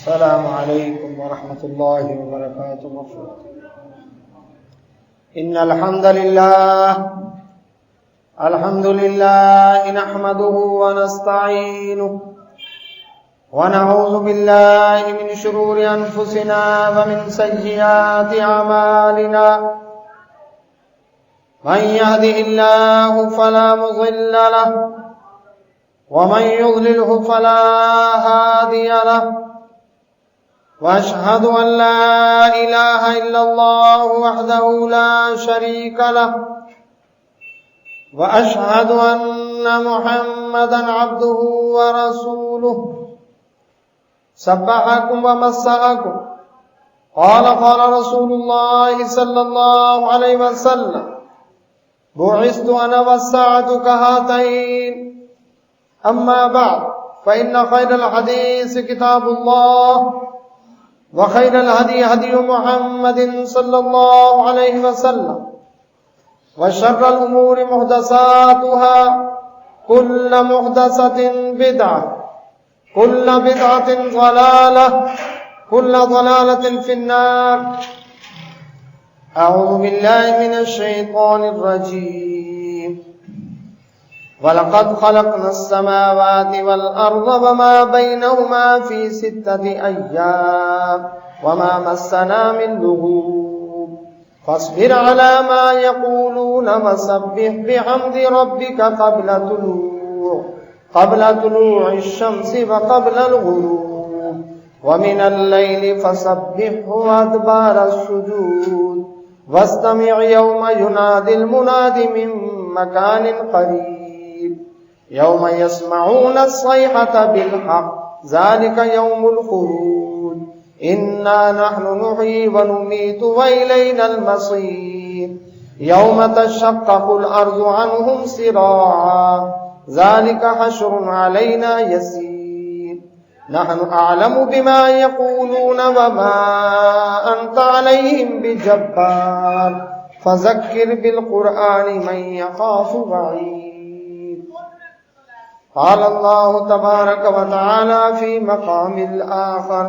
السلام علیکم ورحمۃ اللہ وبرکاتہ. ان الحمد للہ نحمده ونستعینه ونعوذ باللہ من شرور انفسنا ومن سیئات اعمالنا. من يهده الله فلا مضل له ومن يضلله فلا هادي له. واشهد ان لا اله الا الله وحده لا شريك له واشهد ان محمدا عبده ورسوله. سبحكم ومسحكم. قال رسول الله صلى الله عليه وسلم: بعثت انا والساعة كهاتين. اما بعد فان خير الحديث كتاب الله وخير الهدي هدي محمد صلى الله عليه وسلم وشر الامور محدثاتها كل محدثة بدعة كل بدعة ضلالة كل ضلالة في النار. أعوذ بالله من الشيطان الرجيم. وَلَقَدْ خَلَقْنَا السَّمَاوَاتِ وَالْأَرْضَ وَمَا بَيْنَهُمَا فِي 6 أَيَّامٍ وَمَا مَسَّنَا مِن لُّغُوبٍ. فَاصْبِرْ عَلَى مَا يَقُولُونَ وَسَبِّحْ بِحَمْدِ رَبِّكَ قَبْلَ طُلُوعِ الشَّمْسِ وَقَبْلَ الْغُرُوبِ وَمِنَ اللَّيْلِ فَسَبِّحْهُ وَأَدْبَارَ السُّجُودِ وَاسْتَمِعْ يَوْمَ يُنَادِ الْمُنَادِ مِن مَّكَانٍ قَرِيبٍ. يَوْمَ يَسْمَعُونَ الصَّيْحَةَ بِالْحَقِّ ذَلِكَ يَوْمُ الْخُرُوجِ. إِنَّا نَحْنُ نُحْيِي وَنُمِيتُ وَإِلَيْنَا الْمَصِيرُ. يَوْمَ تَشَقَّقُ الْأَرْضُ عَنْهُمْ سِرَاعًا ذَلِكَ حَشْرٌ عَلَيْنَا يَسِيرٌ. نَحْنُ أَعْلَمُ بِمَا يَقُولُونَ وَمَا أَنْتَ عَلَيْهِمْ بِجَبَّارٍ فَذَكِّرْ بِالْقُرْآنِ مَنْ يَخَافُ وَعِيدٍ. قال الله تبارك وتعالى في مقام الآخر: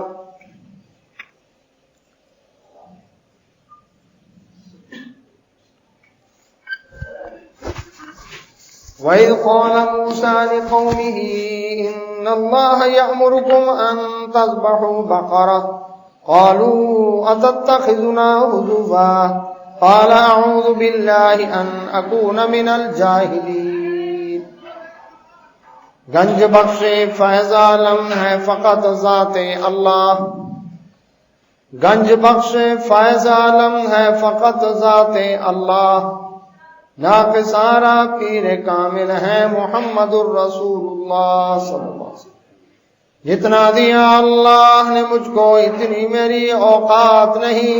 وَإِذْ قَالَ مُوسَى لِقَوْمِهِ إِنَّ اللَّهَ يَأْمُرُكُمْ أَن تَذْبَحُوا بَقَرَةً قَالُوا أَتَتَّخِذُنَا هُزُوًا قَالَ أَعُوذُ بِاللَّهِ أَنْ أَكُونَ مِنَ الْجَاهِلِينَ. گنج بخش فیض عالم ہے فقط ذات اللہ. گنج بخش فیض عالم ہے فقط ذات اللہ. ناقصارہ پیر کامل ہے محمد الرسول اللہ صلی اللہ علیہ وسلم. جتنا دیا اللہ نے مجھ کو اتنی میری اوقات نہیں.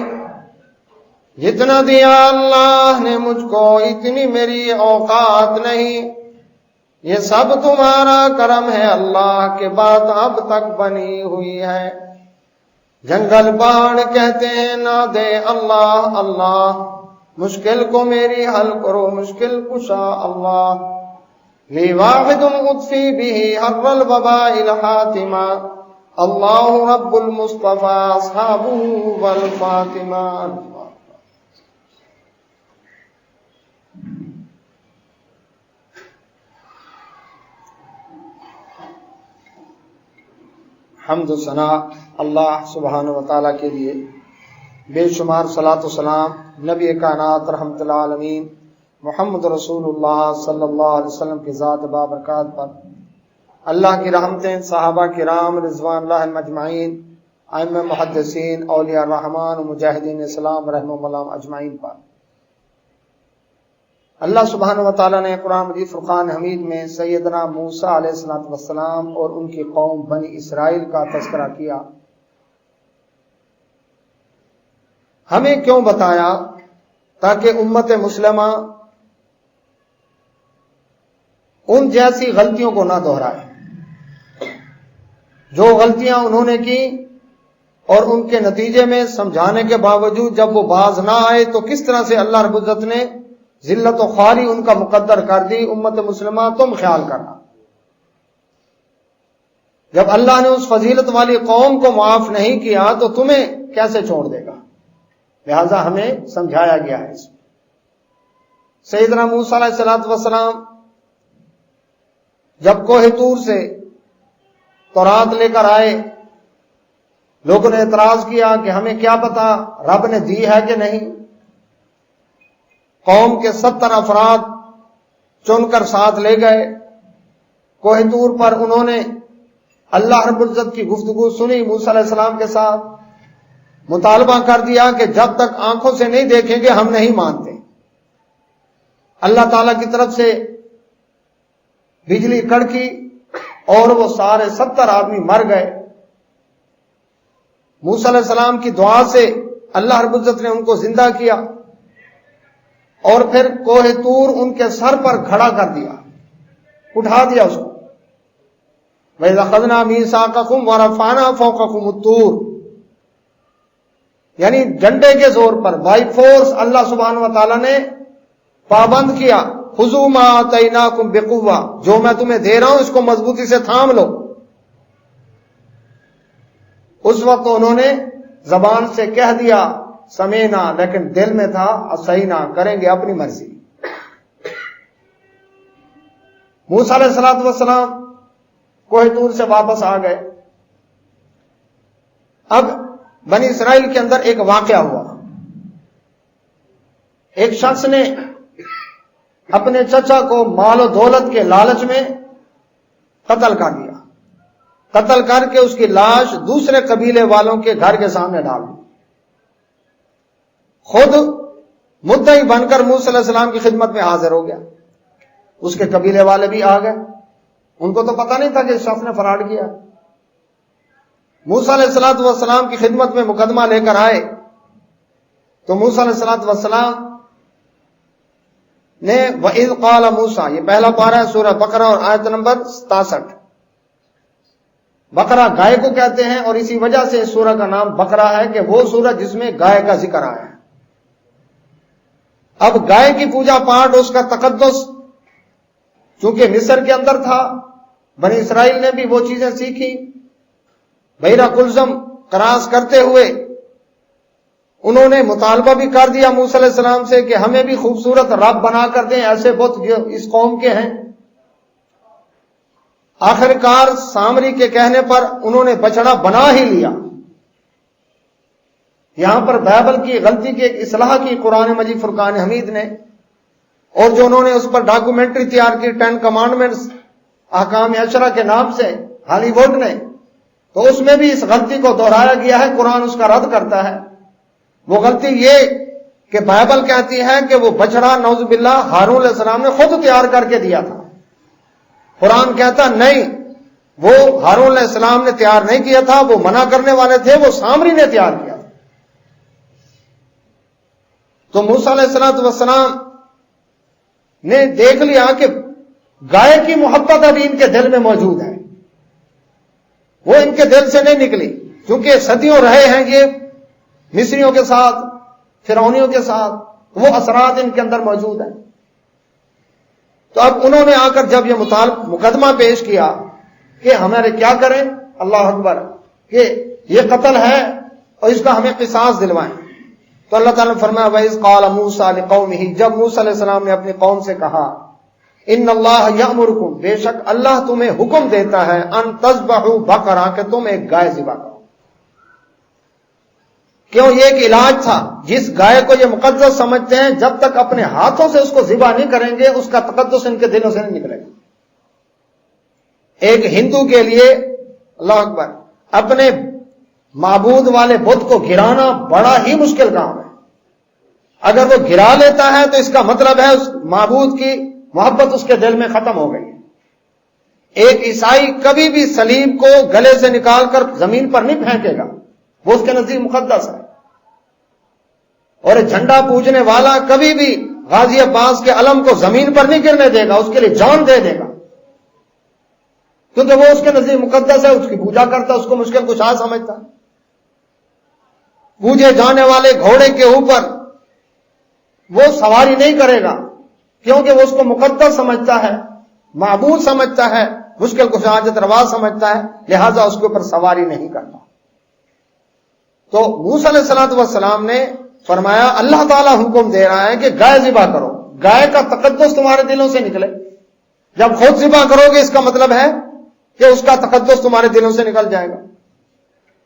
جتنا دیا اللہ نے مجھ کو اتنی میری اوقات نہیں. یہ سب تمہارا کرم ہے اللہ کے بات اب تک بنی ہوئی ہے. جنگل پہاڑ کہتے ہیں نہ دے اللہ اللہ. مشکل کو میری حل کرو مشکل کشا اللہ. لی واحد اطفی به حر الوباء الحاتمہ. اللہ رب المصطفیٰ اصحابہ والفاطمہ. حمد و ثنا اللہ سبحانہ و تعالیٰ کے لیے. بے شمار صلاۃ و سلام نبی کائنات رحمت اللہ عالمین محمد رسول اللہ صلی اللہ علیہ وسلم کی ذات بابرکات پر. اللہ کی رحمتیں صحابہ کرام رضوان اللہ مجمعین، ائمہ محدثین، اولیاء الرحمن و مجاہدین اسلام رحمہم اللہ اجمعین پر. اللہ سبحانہ و تعالیٰ نے قرآن مجید فرقان حمید میں سیدنا موسیٰ علیہ السلام اور ان کی قوم بنی اسرائیل کا تذکرہ کیا. ہمیں کیوں بتایا؟ تاکہ امت مسلمہ ان جیسی غلطیوں کو نہ دہرائے جو غلطیاں انہوں نے کی اور ان کے نتیجے میں سمجھانے کے باوجود جب وہ باز نہ آئے تو کس طرح سے اللہ رب العزت نے ذلت و خواری ان کا مقدر کر دی. امت مسلمہ تم خیال کرنا جب اللہ نے اس فضیلت والی قوم کو معاف نہیں کیا تو تمہیں کیسے چھوڑ دے گا؟ لہذا ہمیں سمجھایا گیا ہے اس میں۔ سیدنا موسیٰ علیہ السلام جب کوہ طور سے تورات لے کر آئے، لوگوں نے اعتراض کیا کہ ہمیں کیا پتا رب نے دی ہے کہ نہیں۔ قوم کے 70 افراد چن کر ساتھ لے گئے کوہ طور پر، انہوں نے اللہ رب العزت کی گفتگو سنی موسیٰ علیہ السلام کے ساتھ، مطالبہ کر دیا کہ جب تک آنکھوں سے نہیں دیکھیں گے ہم نہیں مانتے۔ اللہ تعالی کی طرف سے بجلی کڑکی اور وہ سارے 70 آدمی مر گئے۔ موسیٰ علیہ السلام کی دعا سے اللہ رب العزت نے ان کو زندہ کیا اور پھر کوہ طور ان کے سر پر کھڑا کر دیا، اٹھا دیا اس کو۔ وَإِذْ أَخَذْنَا مِيثَاقَكُمْ وَرَفَعْنَا فَوْقَكُمُ الطُّورَ، یعنی ڈنڈے کے زور پر، بائی فورس اللہ سبحانہ و تعالیٰ نے پابند کیا، خُذُوا مَا آتَيْنَاكُمْ بِقُوَّةٍ، جو میں تمہیں دے رہا ہوں اس کو مضبوطی سے تھام لو۔ اس وقت انہوں نے زبان سے کہہ دیا سمینا، لیکن دل میں تھا اسینا، کریں گے اپنی مرضی۔ موسیٰ علیہ السلام کوہ طور سے واپس آ گئے۔ اب بنی اسرائیل کے اندر ایک واقعہ ہوا، ایک شخص نے اپنے چچا کو مال و دولت کے لالچ میں قتل کر دیا، قتل کر کے اس کی لاش دوسرے قبیلے والوں کے گھر کے سامنے ڈال دی۔ خود مدعی بن کر موسیٰ علیہ السلام کی خدمت میں حاضر ہو گیا، اس کے قبیلے والے بھی آ گئے، ان کو تو پتہ نہیں تھا کہ اس شخص نے فراڈ کیا۔ موسیٰ علیہ السلام کی خدمت میں مقدمہ لے کر آئے تو موسیٰ علیہ السلام نے وَإِذْ قَالَ مُوسَىٰ، یہ پہلا پارہ ہے سورہ بقرہ اور آیت نمبر 67۔ بقرہ گائے کو کہتے ہیں اور اسی وجہ سے اس سورہ کا نام بقرہ ہے کہ وہ سورہ جس میں گائے کا ذکر آیا ہے۔ اب گائے کی پوجا پاٹ، اس کا تقدس، چونکہ مصر کے اندر تھا، بنی اسرائیل نے بھی وہ چیزیں سیکھی، بحیرہ کلزم کراس کرتے ہوئے انہوں نے مطالبہ بھی کر دیا موسیٰ علیہ السلام سے کہ ہمیں بھی خوبصورت رب بنا کر دیں ایسے بت جو اس قوم کے ہیں۔ آخرکار سامری کے کہنے پر انہوں نے بچڑا بنا ہی لیا۔ یہاں پر بائبل کی غلطی کی ایک اصلاح کی قرآن مجید فرقان حمید نے، اور جو انہوں نے اس پر ڈاکومنٹری تیار کی 10 کمانڈمنٹس احکام عشرہ کے نام سے ہالی ووڈ نے، تو اس میں بھی اس غلطی کو دہرایا گیا ہے، قرآن اس کا رد کرتا ہے۔ وہ غلطی یہ کہ بائبل کہتی ہے کہ وہ بچڑا نعوذ باللہ ہارون علیہ السلام نے خود تیار کر کے دیا تھا، قرآن کہتا نہیں، وہ ہارون علیہ السلام نے تیار نہیں کیا تھا، وہ منع کرنے والے تھے، وہ سامری نے تیار کیا تھا۔ تو موسیٰ علیہ السلام نے دیکھ لیا کہ گائے کی محبت ابھی ان کے دل میں موجود ہے، وہ ان کے دل سے نہیں نکلی، کیونکہ صدیوں رہے ہیں یہ مصریوں کے ساتھ، فرعونیوں کے ساتھ، وہ اثرات ان کے اندر موجود ہیں۔ تو اب انہوں نے آ کر جب یہ مقدمہ پیش کیا کہ ہمارے کیا کریں، اللہ اکبر، کہ یہ قتل ہے اور اس کا ہمیں قصاص دلوائیں، تو اللہ تعالیٰ نے فرمایا وَإِذْ قَالَ مُوسَىٰ لِقَوْمِهِ، جب موسیٰ علیہ السلام نے اپنی قوم سے کہا ان اللہ یأمرکم، بے شک اللہ تمہیں حکم دیتا ہے ان تذبحوا بقرہ، کہ تم ایک گائے ذبح کرو۔ کیوں؟ یہ ایک علاج تھا، جس گائے کو یہ مقدس سمجھتے ہیں جب تک اپنے ہاتھوں سے اس کو ذبح نہیں کریں گے اس کا تقدس ان کے دلوں سے نہیں نکلے گا۔ ایک ہندو کے لیے اللہ اکبر اپنے معبود والے بت کو گرانا بڑا ہی مشکل کام ہے۔ اگر وہ گرا لیتا ہے تو اس کا مطلب ہے اس معبود کی محبت اس کے دل میں ختم ہو گئی۔ ایک عیسائی کبھی بھی صلیب کو گلے سے نکال کر زمین پر نہیں پھینکے گا، وہ اس کے نزدیک مقدس ہے۔ اور جھنڈا پوجنے والا کبھی بھی غازی عباس کے علم کو زمین پر نہیں گرنے دے گا، اس کے لیے جان دے دے گا، کیونکہ وہ اس کے نزدیک مقدس ہے، اس کی پوجا کرتا، اس کو مشکل کشا سمجھتا۔ پوجے جانے والے گھوڑے کے اوپر وہ سواری نہیں کرے گا، کیونکہ وہ اس کو مقدس سمجھتا ہے، معبود سمجھتا ہے، مشکل کو حاجت روا سمجھتا ہے، لہذا اس کے اوپر سواری نہیں کرتا۔ تو موسیٰ علیہ السلام نے فرمایا اللہ تعالیٰ حکم دے رہا ہے کہ گائے ذبح کرو، گائے کا تقدس تمہارے دلوں سے نکلے۔ جب خود ذبح کرو گے اس کا مطلب ہے کہ اس کا تقدس تمہارے دلوں سے نکل جائے گا۔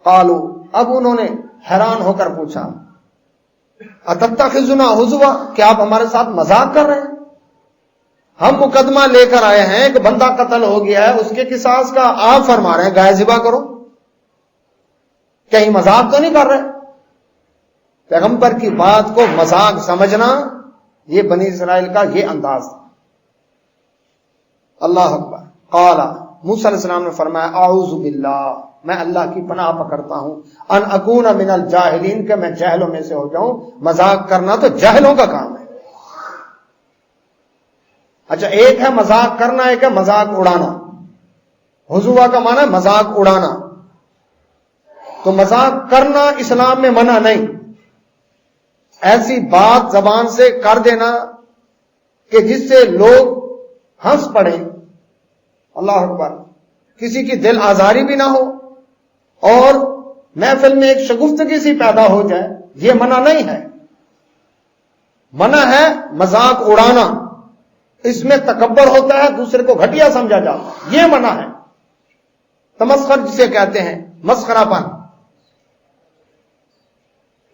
قالو، اب انہوں نے حیران ہو کر پوچھا اتتخذنا ہزوا، کیا آپ ہمارے ساتھ مذاق کر رہے ہیں؟ ہم مقدمہ لے کر آئے ہیں کہ بندہ قتل ہو گیا ہے، اس کے قصاص کا آپ فرما رہے ہیں گائے ذبح کرو، کہیں مذاق تو نہیں کر رہے؟ پیغمبر کی بات کو مذاق سمجھنا یہ بنی اسرائیل کا یہ انداز تھا۔ اللہ اکبر۔ قال، موسیٰ علیہ السلام نے فرمایا اعوذ باللہ، میں اللہ کی پناہ پکڑتا ہوں، ان اکون من الجاہلین، کہ میں جاہلوں میں سے ہو جاؤں۔ مذاق کرنا تو جاہلوں کا کام ہے۔ اچھا، ایک ہے مذاق کرنا، ایک ہے مذاق اڑانا۔ حضوا کا معنی ہے مذاق اڑانا، تو مذاق کرنا اسلام میں منع نہیں۔ ایسی بات زبان سے کر دینا کہ جس سے لوگ ہنس پڑیں، اللہ اکبر، کسی کی دل آزاری بھی نہ ہو اور محفل میں ایک شگفتگی سی پیدا ہو جائے، یہ منع نہیں ہے۔ منع ہے مذاق اڑانا، اس میں تکبر ہوتا ہے، دوسرے کو گھٹیا سمجھا جاتا ہے، یہ منع ہے۔ تمسخر جسے کہتے ہیں، مسخرہ پن۔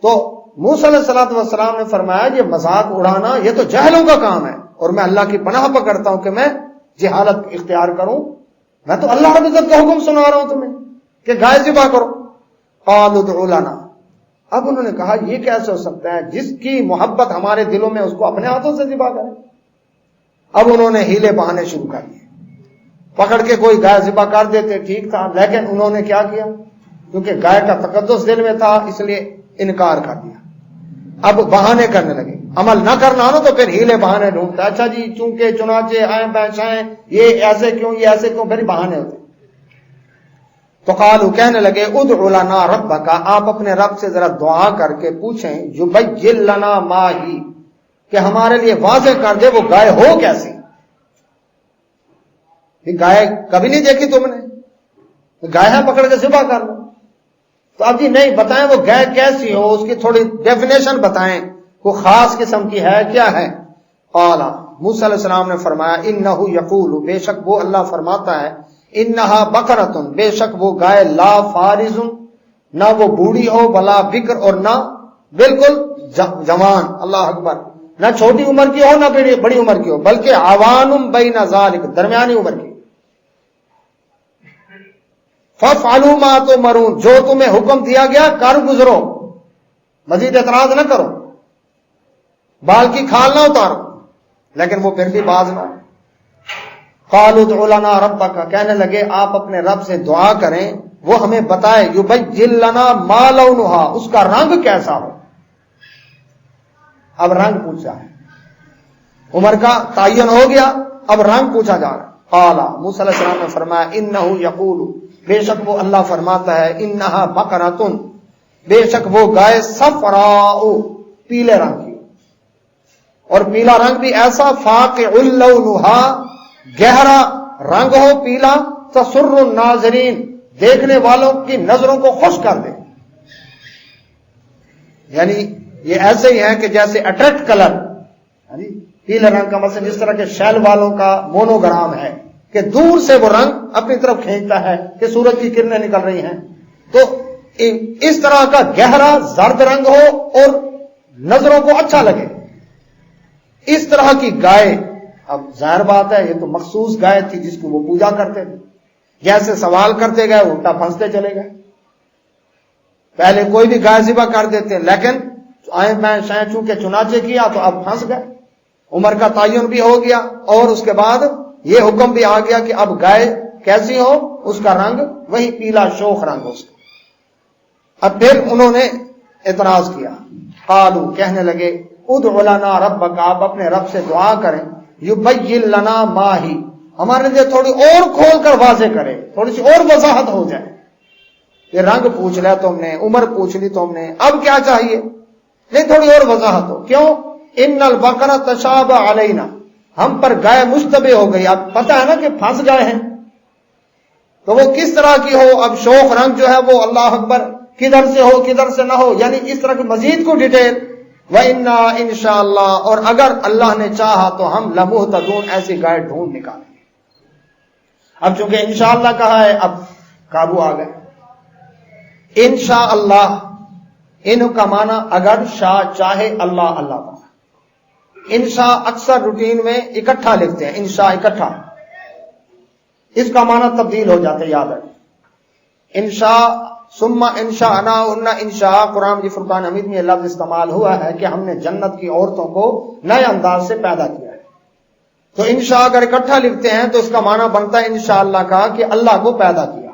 تو موسیٰ علیہ السلام نے فرمایا یہ مذاق اڑانا یہ تو جاہلوں کا کام ہے، اور میں اللہ کی پناہ پکڑتا ہوں کہ میں جہالت اختیار کروں۔ میں تو اللہ رب العزت کا حکم سنا رہا ہوں تمہیں کہ گائے ذبح کرو۔ قالوا ادع لنا، اب انہوں نے کہا یہ کیسے ہو سکتا ہے، جس کی محبت ہمارے دلوں میں اس کو اپنے ہاتھوں سے ذبح کریں۔ اب انہوں نے ہیلے بہانے شروع کر دیے، پکڑ کے کوئی گائے ذبح کر دیتے ٹھیک تھا، لیکن انہوں نے کیا کیا، کیونکہ گائے کا تقدس دل میں تھا اس لیے انکار کر دیا۔ اب بہانے کرنے لگے، عمل نہ کرنا ہو تو پھر ہیلے بہانے ڈھونڈتا، اچھا جی چونکہ چنانچہ آئیں بینچائیں، یہ ایسے کیوں، یہ ایسے کیوں، پھر بہانے ہوتے۔ تو قالوا، کہنے لگے ادع لنا ربک، آپ اپنے رب سے ذرا دعا کر کے پوچھیں، یبین لنا ما ہی، کہ ہمارے لیے واضح کر دے وہ گائے ہو کیسی۔ یہ گائے کبھی نہیں دیکھی تم نے، گائے ہے پکڑ کے ذبح کر لو۔ تو اب جی نہیں، بتائیں وہ گائے کیسی ہو، اس کی تھوڑی ڈیفینیشن بتائیں، وہ خاص قسم کی ہے، کیا ہے؟ قال، موسیٰ علیہ السلام نے فرمایا انہ یقول، بے شک وہ اللہ فرماتا ہے، انہا بقرۃ، بے شک وہ گائے، لا فارض، نہ وہ بوڑھی ہو، ولا بکر، اور نہ بالکل جوان، اللہ اکبر، نہ چھوٹی عمر کی ہو نہ بڑی عمر کی ہو، بلکہ عوان بین ذالک، درمیانی عمر کی۔ فَافْعَلُوا مَا تُؤْمَرُونَ، جو تمہیں حکم دیا گیا کر گزرو، مزید اعتراض نہ کرو، بال کی کھال نہ اتارو، لیکن وہ پھر بھی باز نہ۔ قالوا ادع لنا ربک، کہنے لگے آپ اپنے رب سے دعا کریں وہ ہمیں بتائے، یبین لنا ما لونھا، اس کا رنگ کیسا ہو۔ اب رنگ پوچھا ہے، عمر کا تعین ہو گیا، اب رنگ پوچھا جا رہا ہے۔ قال، موسیٰ علیہ السلام نے فرمایا انہ یقول، بے شک وہ اللہ فرماتا ہے، انہا بقرۃ، بے شک وہ گائے، صفراء، پیلے رنگ کی، اور پیلا رنگ بھی ایسا، فاقع لونھا، گہرا رنگ ہو پیلا، تسر الناظرین، دیکھنے والوں کی نظروں کو خوش کر دے۔ یعنی یہ ایسے ہی ہے کہ جیسے اٹریکٹ کلر، یعنی پیلے رنگ کا مثلا جس طرح کے شیل والوں کا مونوگرام ہے کہ دور سے وہ رنگ اپنی طرف کھینچتا ہے کہ سورج کی کرنیں نکل رہی ہیں، تو اس طرح کا گہرا زرد رنگ ہو اور نظروں کو اچھا لگے، اس طرح کی گائے۔ اب ظاہر بات ہے یہ تو مخصوص گائے تھی جس کو وہ پوجا کرتے تھے، جیسے سوال کرتے گئے الٹا پھنستے چلے گئے۔ پہلے کوئی بھی گائے ذبح کر دیتے، لیکن آئیں میں شاید چونکہ چنانچہ کیا تو اب پھنس گئے، عمر کا تعین بھی ہو گیا، اور اس کے بعد یہ حکم بھی آ گیا کہ اب گائے کیسی ہو، اس کا رنگ وہی پیلا شوخ رنگ ہو اس کا۔ اب پھر انہوں نے اعتراض کیا، قالوا، کہنے لگے ادع لنا ربک، آپ اپنے رب سے دعا کریں، یبین لنا ما ہی، ہمارے لیے تھوڑی اور کھول کر واضح کرے، تھوڑی سی اور وضاحت ہو جائے۔ یہ رنگ پوچھ لیا تم نے، عمر پوچھ لی تم نے، اب کیا چاہیے؟ نہیں، تھوڑی اور وضاحت ہو۔ کیوں؟ ان البقرۃ تشابہ علینا، ہم پر گائے مشتبہ ہو گئی، اب پتہ ہے نا کہ پھنس گئے ہیں، تو وہ کس طرح کی ہو، اب شوق رنگ جو ہے وہ اللہ اکبر کدھر سے ہو کدھر سے نہ ہو، یعنی اس طرح کی مزید کو ڈیٹیل. وَإِنَّا إِنشَاءَ اور اگر اللہ نے چاہا تو ہم لَمُهْتَدُونَ ایسی گائیڈ ڈھونڈ نکالیں گے. اب چونکہ انشاءاللہ کہا ہے اب قابو آ گئے. انشاءاللہ ان کا معنی اگر شاہ چاہے اللہ اللہ کا. انشاء اکثر روٹین میں اکٹھا لکھتے ہیں، انشاء اکٹھا، اس کا معنی تبدیل ہو جاتے یاد ہے. انشاء ثم انشاءنا انشاء قرآن کی فرقان حمید میں یہ لفظ استعمال ہوا ہے کہ ہم نے جنت کی عورتوں کو نئے انداز سے پیدا کیا ہے. تو انشاء اگر اکٹھا لکھتے ہیں تو اس کا معنی بنتا ہے انشاءاللہ کا کہ اللہ کو پیدا کیا.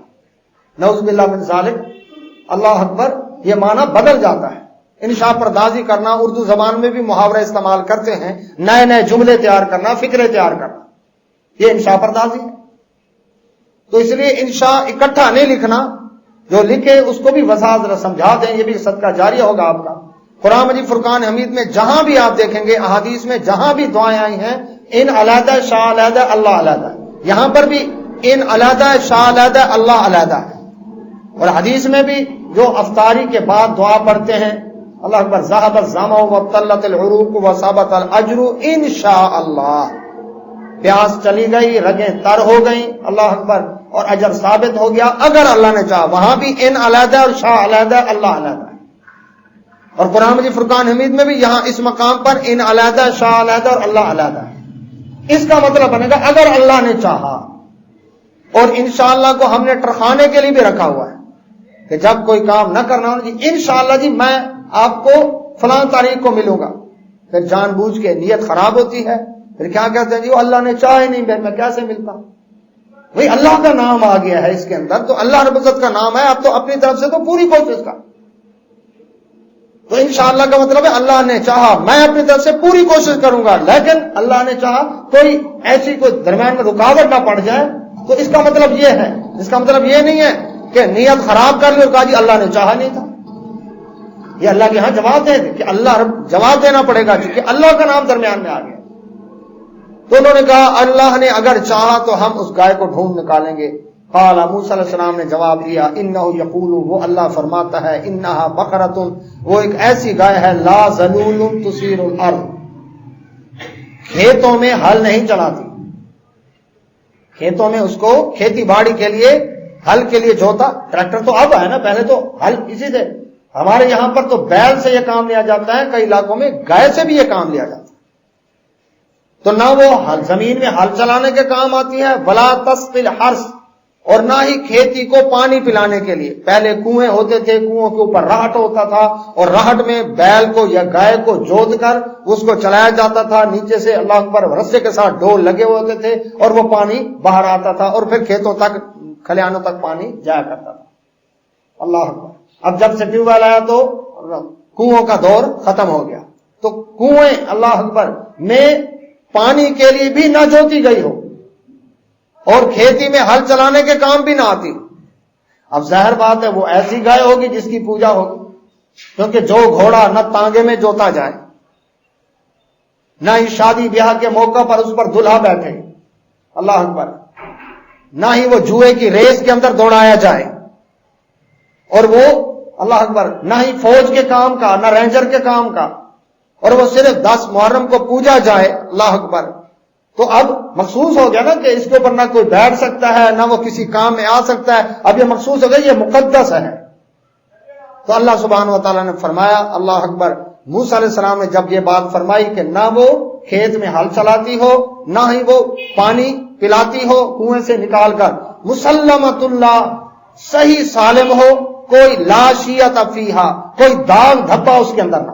نعوذ باللہ من ذالک، اللہ اکبر، یہ معنی بدل جاتا ہے. انشاء پردازی کرنا، اردو زبان میں بھی محاورہ استعمال کرتے ہیں، نئے نئے جملے تیار کرنا، فکرے تیار کرنا، یہ انشاء پردازی ہے. تو اس لیے انشاء اکٹھا نہیں لکھنا، جو لکھے اس کو بھی وضاحت سمجھا دیں، یہ بھی صدقہ جاریہ ہوگا آپ کا. قرآن مجید فرقان حمید میں جہاں بھی آپ دیکھیں گے، احادیث میں جہاں بھی دعائیں آئی ہیں، ان علیحدہ شاہ علیحدہ اللہ علیحدہ، یہاں پر بھی ان علیحدہ شاہ علیحدہ اللہ علیحدہ ہے. اور حدیث میں بھی جو افطاری کے بعد دعا پڑھتے ہیں، اللہ اکبر، ذهب الظمأ وابتلت العروق وثبت الاجر انشاء اللہ، پیاس چلی گئی، رگیں تر ہو گئیں، اللہ اکبر، اور اجر ثابت ہو گیا اگر اللہ نے چاہا. وہاں بھی ان علیحدہ اور شاہ علیحدہ اللہ علیحدہ. اور قرآن مجید فرقان حمید میں بھی یہاں اس مقام پر ان علیحدہ شاہ علیحدہ اور اللہ علیحدہ. اس کا مطلب بنے گا اگر اللہ نے چاہا. اور انشاءاللہ کو ہم نے ٹرخانے کے لیے بھی رکھا ہوا ہے کہ جب کوئی کام نہ کرنا ہو جی انشاءاللہ جی میں آپ کو فلاں تاریخ کو ملوں گا، پھر جان بوجھ کے نیت خراب ہوتی ہے، پھر کیا کہتے ہیں جی وہ اللہ نے چاہے نہیں میں کیسے ملتا. بھئی اللہ کا نام آ گیا ہے اس کے اندر، تو اللہ رب العزت کا نام ہے، اب تو اپنی طرف سے تو پوری کوشش کر. تو انشاءاللہ کا مطلب ہے اللہ نے چاہا میں اپنی طرف سے پوری کوشش کروں گا، لیکن اللہ نے چاہا کوئی ایسی کوئی درمیان میں رکاوٹ نہ پڑ جائے. تو اس کا مطلب یہ ہے، اس کا مطلب یہ نہیں ہے کہ نیت خراب کر لی اور کہا جی اللہ نے چاہا نہیں تھا. یہ اللہ کے ہاں جواب دے کہ اللہ رب جواب دینا پڑے گا کہ اللہ کا نام درمیان میں آ گیا. تو انہوں نے کہا اللہ نے اگر چاہا تو ہم اس گائے کو ڈھونڈ نکالیں گے. قال موسیٰ علیہ السلام نے جواب دیا انہ یقول، وہ اللہ فرماتا ہے انہا بقرۃ، وہ ایک ایسی گائے ہے لا ذلول تثیر الارض، کھیتوں میں ہل نہیں چلاتی. کھیتوں میں اس کو کھیتی باڑی کے لیے ہل کے لیے جوتا، ٹریکٹر تو اب ہے نا، پہلے تو ہل اسی سے. ہمارے یہاں پر تو بیل سے یہ کام لیا جاتا ہے، کئی علاقوں میں گائے سے بھی یہ کام لیا جاتا ہے. تو نہ وہ زمین میں ہل چلانے کے کام آتی ہے، ولا تسقی الحرث، اور نہ ہی کھیتی کو پانی پلانے کے لیے. پہلے کنویں ہوتے تھے، کنووں کے اوپر راہٹ ہوتا تھا، اور راہٹ میں بیل کو یا گائے کو جوت کر اس کو چلایا جاتا تھا. نیچے سے اللہ اکبر رسے کے ساتھ ڈول لگے ہوئے ہوتے تھے، اور وہ پانی باہر آتا تھا، اور پھر کھیتوں تک کھلیانوں تک پانی جایا کرتا تھا. اللہ اکبر. اب جب سے ٹیوب ویل آیا تو کنووں کا دور ختم ہو گیا. تو کنویں اللہ اکبر میں پانی کے لیے بھی نہ جوتی گئی ہو، اور کھیتی میں ہل چلانے کے کام بھی نہ آتی. اب ظاہر بات ہے وہ ایسی گائے ہوگی جس کی پوجا ہوگی، کیونکہ جو گھوڑا نہ تانگے میں جوتا جائے، نہ ہی شادی بیاہ کے موقع پر اس پر دلہا بیٹھے، اللہ اکبر، نہ ہی وہ جوئے کی ریس کے اندر دوڑایا جائے، اور وہ اللہ اکبر نہ ہی فوج کے کام کا، نہ رینجر کے کام کا، اور وہ صرف 10 محرم کو پوجا جائے، اللہ اکبر. تو اب مخصوص ہو گیا نا کہ اس کے اوپر نہ کوئی بیٹھ سکتا ہے، نہ وہ کسی کام میں آ سکتا ہے. اب یہ مخصوص ہو گیا، یہ مقدس ہے. تو اللہ سبحانہ و تعالیٰ نے فرمایا، اللہ اکبر، موسیٰ علیہ السلام نے جب یہ بات فرمائی کہ نہ وہ کھیت میں ہل چلاتی ہو، نہ ہی وہ پانی پلاتی ہو کنویں سے نکال کر، مسلمۃ اللہ، صحیح سالم ہو، کوئی لا شیعۃ فیہا، کوئی داغ دھبا اس کے اندر نہ.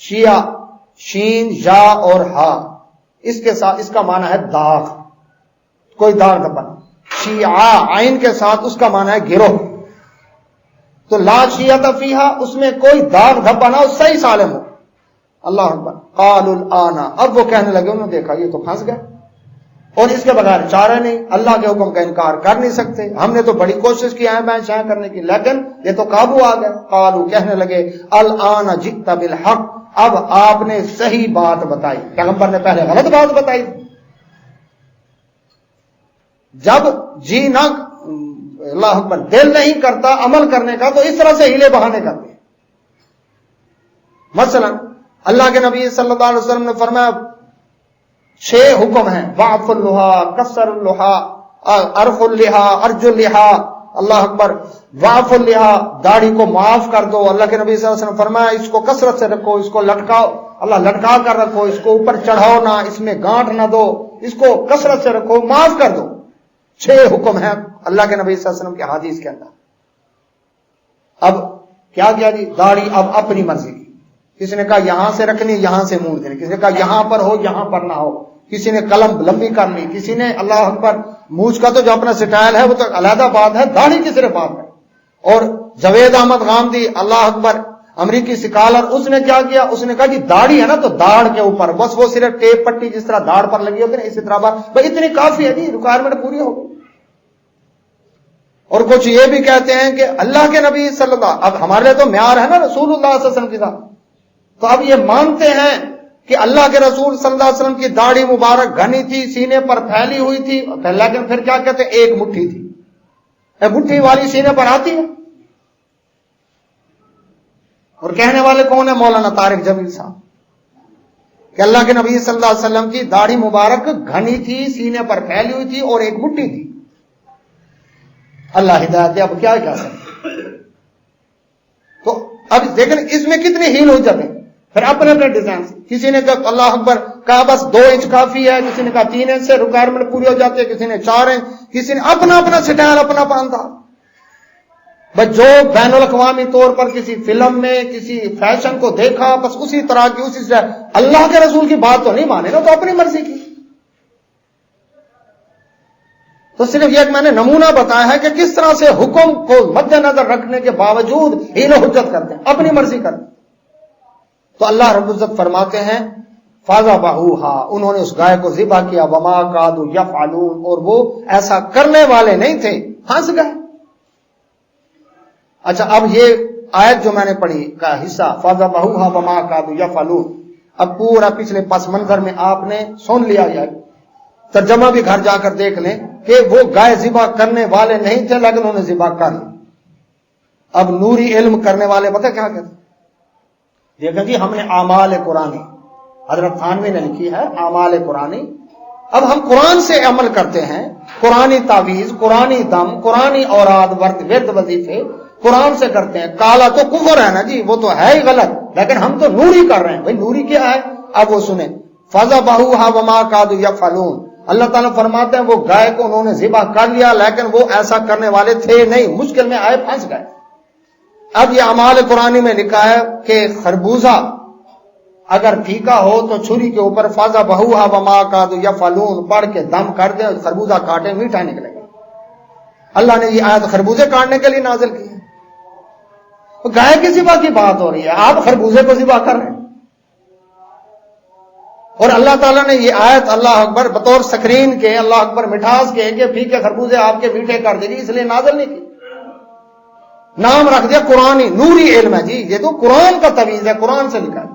شیعہ شین یا اور ہا، اس کے ساتھ اس کا معنی ہے داغ، کوئی داغ دھبا. شیعہ عین کے ساتھ اس کا معنی ہے گروہ. تو لا شیعۃ فیہا، اس میں کوئی داغ دھبا نہ ہو، صحیح سالم ہو. اللہ اکبر. قالوا الآن، اب وہ کہنے لگے، انہوں نے دیکھا یہ تو پھنس گئے، اور اس کے بغیر چارہ نہیں، اللہ کے حکم کا انکار کر نہیں سکتے. ہم نے تو بڑی کوشش کی ہے شائع کرنے کی، لیکن یہ تو قابو آ گئے. قالوا، کہنے لگے، الآن جئت بالحق، اب آپ نے صحیح بات بتائی. پیغمبر نے پہلے غلط بات بتائی. جب جی نہ اللہ اکبر دل نہیں کرتا عمل کرنے کا تو اس طرح سے ہیلے بہانے کرتے ہیں. مثلا اللہ کے نبی صلی اللہ علیہ وسلم نے فرمایا 6 حکم ہیں: واعف اللحا، کسر اللحا، عرف اللحا، ارج اللحا. اللہ اکبر. واعف اللحا، داڑھی کو معاف کر دو. اللہ کے نبی صلی اللہ علیہ وسلم فرمایا اس کو کثرت سے رکھو، اس کو لٹکاؤ، اللہ لٹکا کر رکھو، اس کو اوپر چڑھاؤ نہ، اس میں گانٹھ نہ دو، اس کو کثرت سے رکھو، معاف کر دو. 6 حکم ہیں اللہ کے نبی صلی اللہ علیہ وسلم کے حدیث کے اندر. اب کیا کیا جی؟ داڑھی اب اپنی مرضی کی. کسی نے کہا یہاں سے رکھنی، یہاں سے موڑ دینی، کسی نے کہا یہاں پر ہو، یہاں پر نہ ہو، کسی نے قلم لمبی کرنی، کسی نے اللہ اکبر مونچھ کا تو جو اپنا سٹائل ہے وہ تو علیحدہ بات ہے، داڑھی کی صرف بات ہے. اور جاوید احمد غامدی اللہ اکبر امریکی سکالر، اس نے کیا کیا؟ اس نے کہا کہ داڑھی ہے نا تو داڑھ کے اوپر بس وہ صرف ٹیپ پٹی جس طرح داڑھ پر لگی ہوتی ہے اسی طرح بھائی اتنی کافی ہے جی، ریکوائرمنٹ پوری ہو گئی. اور کچھ یہ بھی کہتے ہیں کہ اللہ کے نبی صلی اللہ، اب ہمارے لیے تو معیار ہے نا رسول اللہ صلی اللہ علیہ وسلم کی ذات، تو اب یہ مانتے ہیں کہ اللہ کے رسول صلی اللہ علیہ وسلم کی داڑھی مبارک گھنی تھی، سینے پر پھیلی ہوئی تھی، لیکن پھر کیا کہتے ہیں؟ ایک مٹھی تھی. مٹھی والی سینے پر آتی ہے. اور کہنے والے کون ہیں؟ مولانا طارق جمیل صاحب، کہ اللہ کے نبی صلی اللہ علیہ وسلم کی داڑھی مبارک گھنی تھی، سینے پر پھیلی ہوئی تھی اور ایک مٹھی تھی. اللہ ہدایت دے. اب کیا کہہ سکتے؟ تو اب دیکھیں اس میں کتنی ہیل ہو جاتے ہیں پھر اپنے اپنے ڈیزائن سے. کسی نے کہا اللہ اکبر کہا بس 2 انچ کافی ہے، کسی نے کہا 3 انچ سے ریکوائرمنٹ پوری ہو جاتی ہے، کسی نے 4 انچ، کسی نے اپنا اپنا سٹائل، اپنا اپنا انداز. بس جو بین الاقوامی طور پر کسی فلم میں کسی فیشن کو دیکھا بس اسی طرح کی اسی سے. اللہ کے رسول کی بات تو نہیں مانے گا، تو اپنی مرضی کی. تو صرف یہ میں نے نمونہ بتایا ہے کہ کس طرح سے حکم کو مد نظر رکھنے کے باوجود حیل و حجت کرتے ہیں، اپنی مرضی کرتے ہیں. تو اللہ رب العزت فرماتے ہیں فَذَبَحُوهَا، انہوں نے اس گائے کو ذبح کیا، وَمَا كَادُوا يَفْعَلُونَ، اور وہ ایسا کرنے والے نہیں تھے، پھنس گئے. اچھا اب یہ آیت جو میں نے پڑھی کا حصہ فَذَبَحُوهَا وَمَا كَادُوا يَفْعَلُونَ، اب پورا پچھلے پس منظر میں آپ نے سن لیا. ترجمہ بھی گھر جا کر دیکھ لیں کہ وہ گائے ذبح کرنے والے نہیں تھے لیکن انہوں نے ذبح کر لی. اب نوری علم کرنے والے پتہ کیا کہتے ہیں؟ دیکھیں جی ہم نے اعمال قرآنی، حضرت تھانوی نے لکھی ہے اعمال قرآنی. اب ہم قرآن سے عمل کرتے ہیں، قرآنی تعویذ، قرآنی دم، قرآنی اوراد ورد وظیفے قرآن سے کرتے ہیں. کالا تو کفر ہے نا جی، وہ تو ہے ہی غلط، لیکن ہم تو نوری کر رہے ہیں. بھائی نوری کیا ہے؟ اب وہ سنیں فَذَبَحُوهَا وَمَا كَادُوا يَفْعَلُونَ. اللہ تعالیٰ فرماتے ہیں وہ گائے کو انہوں نے ذبح کر لیا لیکن وہ ایسا کرنے والے تھے نہیں، مشکل میں آئے، پھنس گئے. اب یہ اعمال قرآنی میں لکھا ہے کہ خربوزہ اگر پھیکا ہو تو چھری کے اوپر فَذَبَحُوهَا وَمَا كَادُوا يَفْعَلُونَ پڑھ کے دم کر دیں، خربوزہ کاٹے میٹھا نکلے گا. اللہ نے یہ آیت خربوزے کاٹنے کے لیے نازل کی ہے. گائے کی ذبح کی بات ہو رہی ہے، آپ خربوزے کو ذبح کر رہے ہیں. اور اللہ تعالیٰ نے یہ آیت اللہ اکبر بطور سکرین کے، اللہ اکبر مٹھاس کے کہ پھیکے خربوزے آپ کے میٹھے کر دے گی، اس لیے نازل نہیں کی. نام رکھ دیا قرآنی، نوری علم ہے جی، یہ تو قرآن کا تعویذ ہے، قرآن سے لکھا ہے.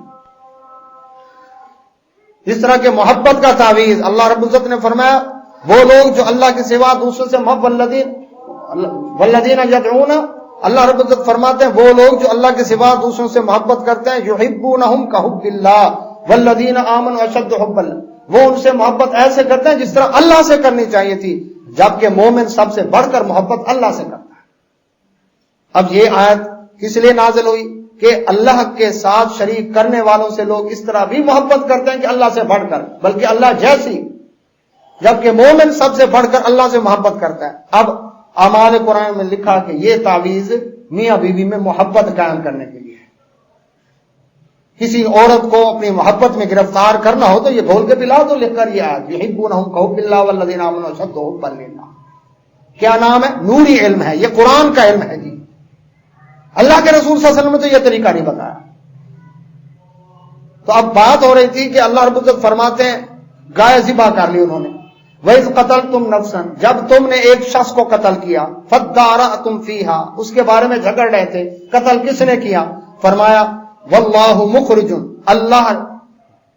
اس طرح کے محبت کا تعویذ اللہ رب العزت نے فرمایا وہ لوگ جو اللہ کے سوا دوسروں سے والذین یدعون، اللہ رب العزت فرماتے ہیں وہ لوگ جو اللہ کے سوا دوسروں سے محبت کرتے ہیں، یحبونہم کحب اللہ والذین آمنوا اشد حبا، وہ ان سے محبت ایسے کرتے ہیں جس طرح اللہ سے کرنی چاہیے تھی، جبکہ مومن سب سے بڑھ کر محبت اللہ سے کرتا ہے. اب یہ آیت کس لیے نازل ہوئی کہ اللہ کے ساتھ شریک کرنے والوں سے لوگ اس طرح بھی محبت کرتے ہیں کہ اللہ سے بڑھ کر، بلکہ اللہ جیسی، جبکہ مومن سب سے بڑھ کر اللہ سے محبت کرتا ہے. اب اعمال قرآن میں لکھا کہ یہ تعویذ میاں بیوی میں محبت قائم کرنے کے لیے ہے. کسی عورت کو اپنی محبت میں گرفتار کرنا ہو تو یہ بول کے پلا دو، لکھ کر یہ آیت یحبونہم کحب اللہ والذین آمنوا اشد حبا للہ. کیا نام ہے؟ نوری علم ہے، یہ قرآن کا علم ہے جی. اللہ کے رسول صلی اللہ علیہ وسلم نے تو یہ طریقہ نہیں بتایا. تو اب بات ہو رہی تھی کہ اللہ رب العزت فرماتے ہیں گائے ذبح کر لی انہوں نے. وَإِذْ قَتَلْتُمْ نَفْسًا، جب تم نے ایک شخص کو قتل کیا، فَادَّارَأْتُمْ فِيهَا، اس کے بارے میں جھگڑ رہے تھے، قتل کس نے کیا؟ فرمایا وَاللَّهُ مُخْرِجٌ، اللہ